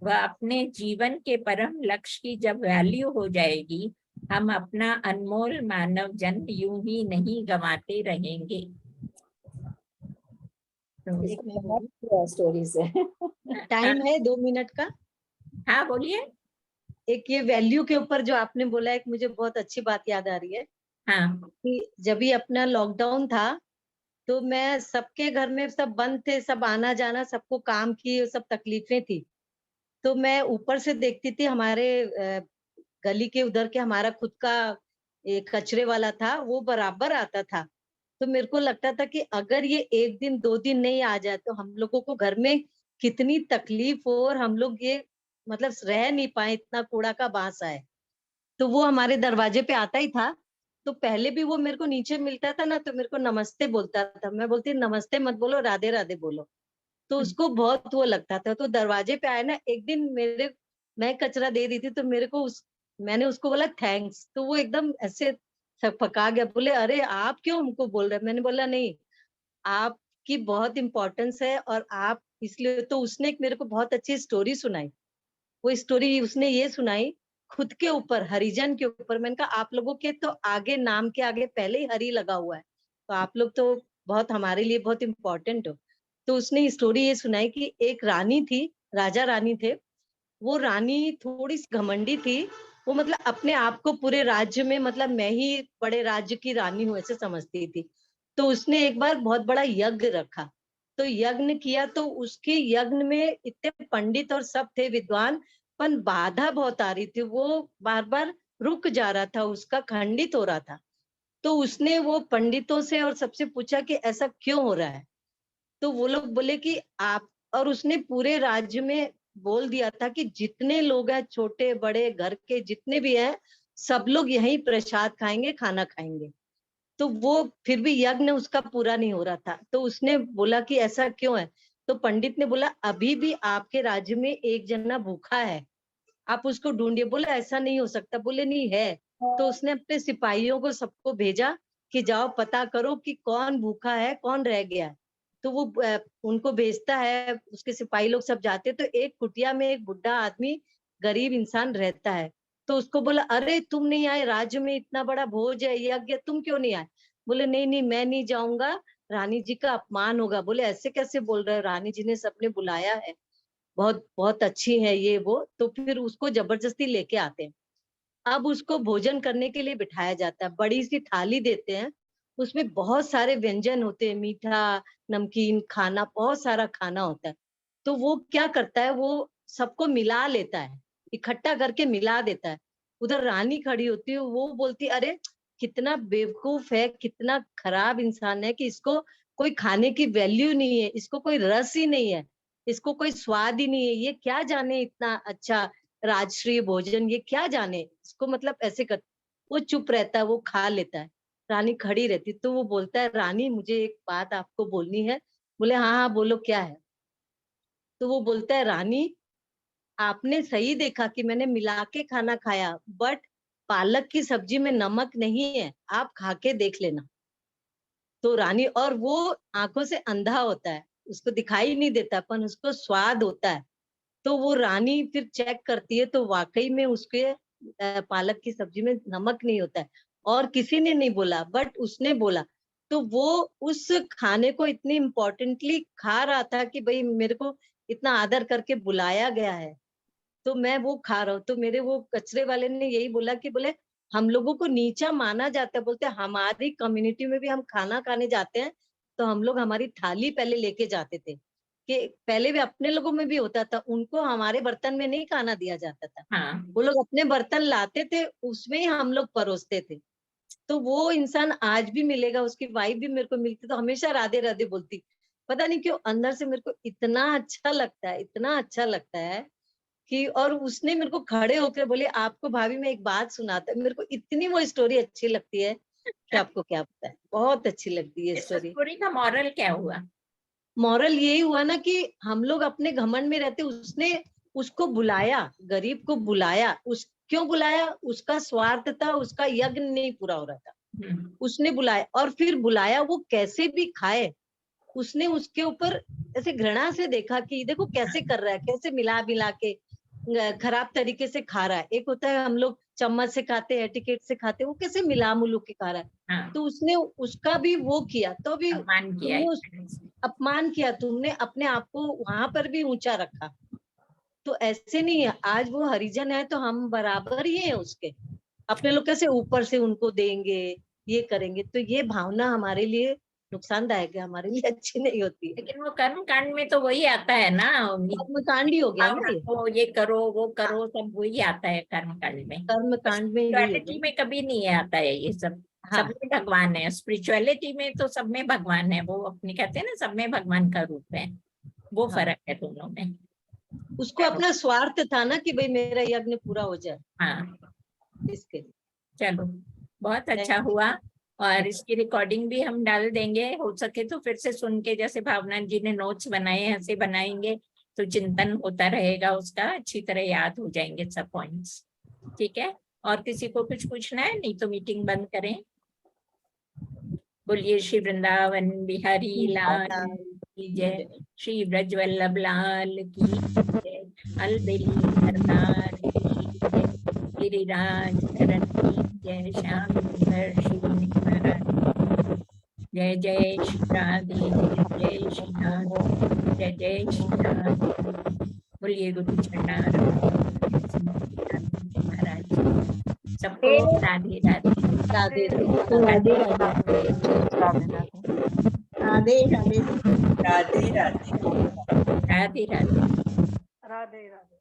व अपने जीवन के परम लक्ष्य की जब वैल्यू हो जाएगी, हम अपना अनमोल मानव जन्म यूं ही नहीं गंवाते रहेंगे। स्टोरी से टाइम है 2 मिनट का। हाँ बोलिए। एक ये वैल्यू के ऊपर जो आपने बोला, एक मुझे बहुत अच्छी बात याद आ रही है। हाँ, कि जब भी अपना लॉकडाउन था तो मैं सबके घर में सब बंद थे, सब आना जाना, सबको काम की सब तकलीफें थी। तो मैं ऊपर से देखती थी, हमारे गली के उधर के हमारा खुद का एक कचरे वाला था, वो बराबर आता था। तो मेरे को लगता था कि अगर ये 1 दिन 2 दिन नहीं आ जाए तो हम लोगों को घर में कितनी तकलीफ हो और हम लोग ये मतलब रह नहीं पाए, इतना कूड़ा का बांस आए। तो वो हमारे दरवाजे पे आता ही था। तो पहले भी वो मेरे को नीचे मिलता था ना, तो मेरे को नमस्ते बोलता था। मैं बोलती नमस्ते मत बोलो, राधे राधे बोलो। तो उसको बहुत वो लगता था। तो दरवाजे पे आया ना, एक दिन मैं कचरा दे रही थी तो मैंने उसको बोला थैंक्स। तो वो एकदम ऐसे पका गया, बोले अरे आप क्यों हमको बोल रहे। मैंने बोला नहीं, आपकी बहुत इम्पोर्टेंस है और आप इसलिए। तो उसने एक मेरे को बहुत अच्छी स्टोरी सुनाई। वो स्टोरी उसने ये सुनाई खुद के ऊपर, हरिजन के ऊपर। मैंने कहा आप लोगों के तो आगे, नाम के आगे पहले ही हरि लगा हुआ है, तो आप लोग तो बहुत हमारे लिए बहुत इम्पोर्टेंट हो। तो उसने स्टोरी ये सुनाई कि एक रानी थी, राजा रानी थे। वो रानी थोड़ी सी घमंडी थी। वो मतलब अपने आप को पूरे राज्य में, मतलब मैं ही बड़े राज्य की रानी हूँ ऐसे समझती थी। तो उसने एक बार बहुत बड़ा यज्ञ रखा। तो यज्ञ किया तो उसके यज्ञ में इतने पंडित और सब थे विद्वान। पर बाधा बहुत आ रही थी, वो बार बार रुक जा रहा था, उसका खंडित हो रहा था। तो उसने वो पंडितों से और सबसे पूछा कि ऐसा क्यों हो रहा है। तो वो लोग बोले कि आप, और उसने पूरे राज्य में बोल दिया था कि जितने लोग हैं, छोटे बड़े घर के जितने भी हैं, सब लोग यहीं प्रसाद खाएंगे, खाना खाएंगे। तो वो फिर भी यज्ञ उसका पूरा नहीं हो रहा था। तो उसने बोला कि ऐसा क्यों है। तो पंडित ने बोला अभी भी आपके राज्य में एक जना भूखा है, आप उसको ढूंढिए। बोले ऐसा नहीं हो सकता। बोले नहीं है। तो उसने अपने सिपाहियों को सबको भेजा कि जाओ पता करो कि कौन भूखा है, कौन रह गया है। तो वो उनको भेजता है, उसके सिपाही लोग सब जाते। तो एक कुटिया में एक बुढ़ा आदमी, गरीब इंसान रहता है। तो उसको बोला अरे तुम नहीं आए, राज्य में इतना बड़ा भोज है, यज्ञ, तुम क्यों नहीं आए। बोले नहीं नहीं मैं नहीं जाऊंगा, रानी जी का अपमान होगा। बोले ऐसे कैसे बोल रहे हो, रानी जी ने सबने बुलाया है, बहुत बहुत अच्छी है ये वो। तो फिर उसको जबरदस्ती लेके आते हैं। अब उसको भोजन करने के लिए बिठाया जाता है, बड़ी सी थाली देते हैं, उसमें बहुत सारे व्यंजन होते हैं, मीठा नमकीन खाना, बहुत सारा खाना होता है। तो वो क्या करता है, वो सबको मिला लेता है, इकट्ठा करके मिला देता है। उधर रानी खड़ी होती है, वो बोलती अरे कितना बेवकूफ है, कितना खराब इंसान है कि इसको कोई खाने की वैल्यू नहीं है, इसको कोई रस ही नहीं है, इसको कोई स्वाद ही नहीं है, ये क्या जाने इतना अच्छा राजश्री भोजन, ये क्या जाने इसको, मतलब ऐसे कर। वो चुप रहता है, वो खा लेता है। रानी खड़ी रहती, तो वो बोलता है रानी मुझे एक बात आपको बोलनी है। बोले हाँ हाँ बोलो क्या है। तो वो बोलता है रानी आपने सही देखा कि मैंने मिला के खाना खाया, बट पालक की सब्जी में नमक नहीं है, आप खा के देख लेना। तो रानी, और वो आंखों से अंधा होता है, उसको दिखाई नहीं देता, पर उसको स्वाद होता है। तो वो रानी फिर चेक करती है, तो वाकई में उसके पालक की सब्जी में नमक नहीं होता है। और किसी ने नहीं बोला, बट उसने बोला। तो वो उस खाने को इतनी इम्पोर्टेंटली खा रहा था कि भाई मेरे को इतना आदर करके बुलाया गया है, तो मैं वो खा रहा हूँ। तो मेरे वो कचरे वाले ने यही बोला कि बोले हम लोगों को नीचा माना जाता है। बोलते हमारी कम्युनिटी में भी हम खाना खाने जाते हैं, तो हम लोग हमारी थाली पहले लेके जाते थे, कि पहले भी अपने लोगों में भी होता था, उनको हमारे बर्तन में नहीं खाना दिया जाता था। हाँ वो लोग अपने बर्तन लाते थे, उसमें ही हम लोग परोसते थे। तो वो इंसान आज भी मिलेगा, उसकी वाइफ भी मेरे को मिलती तो हमेशा राधे राधे बोलती। पता नहीं क्यों अंदर से मेरे को इतना अच्छा लगता है, इतना अच्छा लगता है कि। और उसने मेरे को खड़े होकर बोले आपको भाभी मैं एक बात सुनाता है। मेरे को इतनी वो स्टोरी अच्छी लगती है कि आपको क्या पता है, बहुत अच्छी लगती है इस स्टोरी। स्टोरी का मॉरल क्या हुआ? मॉरल यही हुआ ना कि हम लोग अपने घमंड में रहते, उसने उसको बुलाया, गरीब को बुलाया। उस क्यों बुलाया, उसका स्वार्थ था, उसका यज्ञ नहीं पूरा हो रहा था, उसने बुलाया। और फिर बुलाया, वो कैसे भी खाए, उसने उसके ऊपर ऐसे घृणा से देखा कि देखो कैसे कर रहा है, कैसे मिला मिला के खराब तरीके से खा रहा है। एक होता है हम लोग चम्मच से खाते हैं, टिकट से खाते हैं, वो कैसे मिला मुलू के खा रहा है। हाँ, तो उसने उसका भी वो किया, तो भी अपमान किया तुमने एक तरह से। अपमान किया, तुमने अपने आप को वहां पर भी ऊंचा रखा। तो ऐसे नहीं है, आज वो हरिजन है तो हम बराबर ही हैं उसके। अपने लोग कैसे ऊपर से उनको देंगे, ये करेंगे, तो ये भावना हमारे लिए नुकसानदायक है, हमारे लिए अच्छी नहीं होती है। लेकिन वो कर्म कांड में तो वही आता है ना, कर्म कांड ही हो गया ना ये। तो ये करो वो करो, सब वही आता है कर्म कांड में। कर्म कांड में यही हो स्पिरिचुअलिटी गया। में कभी नहीं आता है ये सब। हाँ सब में भगवान है, स्पिरिचुअलिटी में तो सब में भगवान है, वो अपने कहते हैं ना सब में भगवान का रूप है। वो हाँ, फर्क है दोनों में। उसको चलो, अपना स्वार्थ था ना कि भाई मेरा यज्ञ पूरा हो जाए, हाँ इसके लिए। चलो, बहुत Thank अच्छा हुआ। और इसकी रिकॉर्डिंग भी हम डाल देंगे, हो सके तो फिर से सुन के, जैसे भावना जी ने नोट्स बनाए हैं ऐसे बनाएंगे, तो चिंतन होता रहेगा उसका, अच्छी तरह याद हो जाएंगे सब पॉइंट्स। ठीक है, और किसी को कुछ पूछना है? नहीं तो मीटिंग बंद करें। बोलिए श्री वृंदावन बिहारी लाल की जय, श्री ब्रजवल्लभ लाल की जय, अलबेली सरदार की जय, गिरिराज धरण की जय, श्याम सुंदर श्री महाराज, जय जय श्री राधे, जय श्री राधे, जय जय श्री राधे। बोलिए गुरु चरणार महाराज, सबको राधे राधे। राधे राधे राधे राधे राधे राधे राधे। राधे राधे। राधे राधे।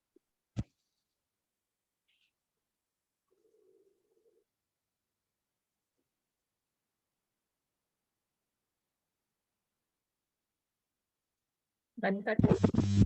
बंद कर दो।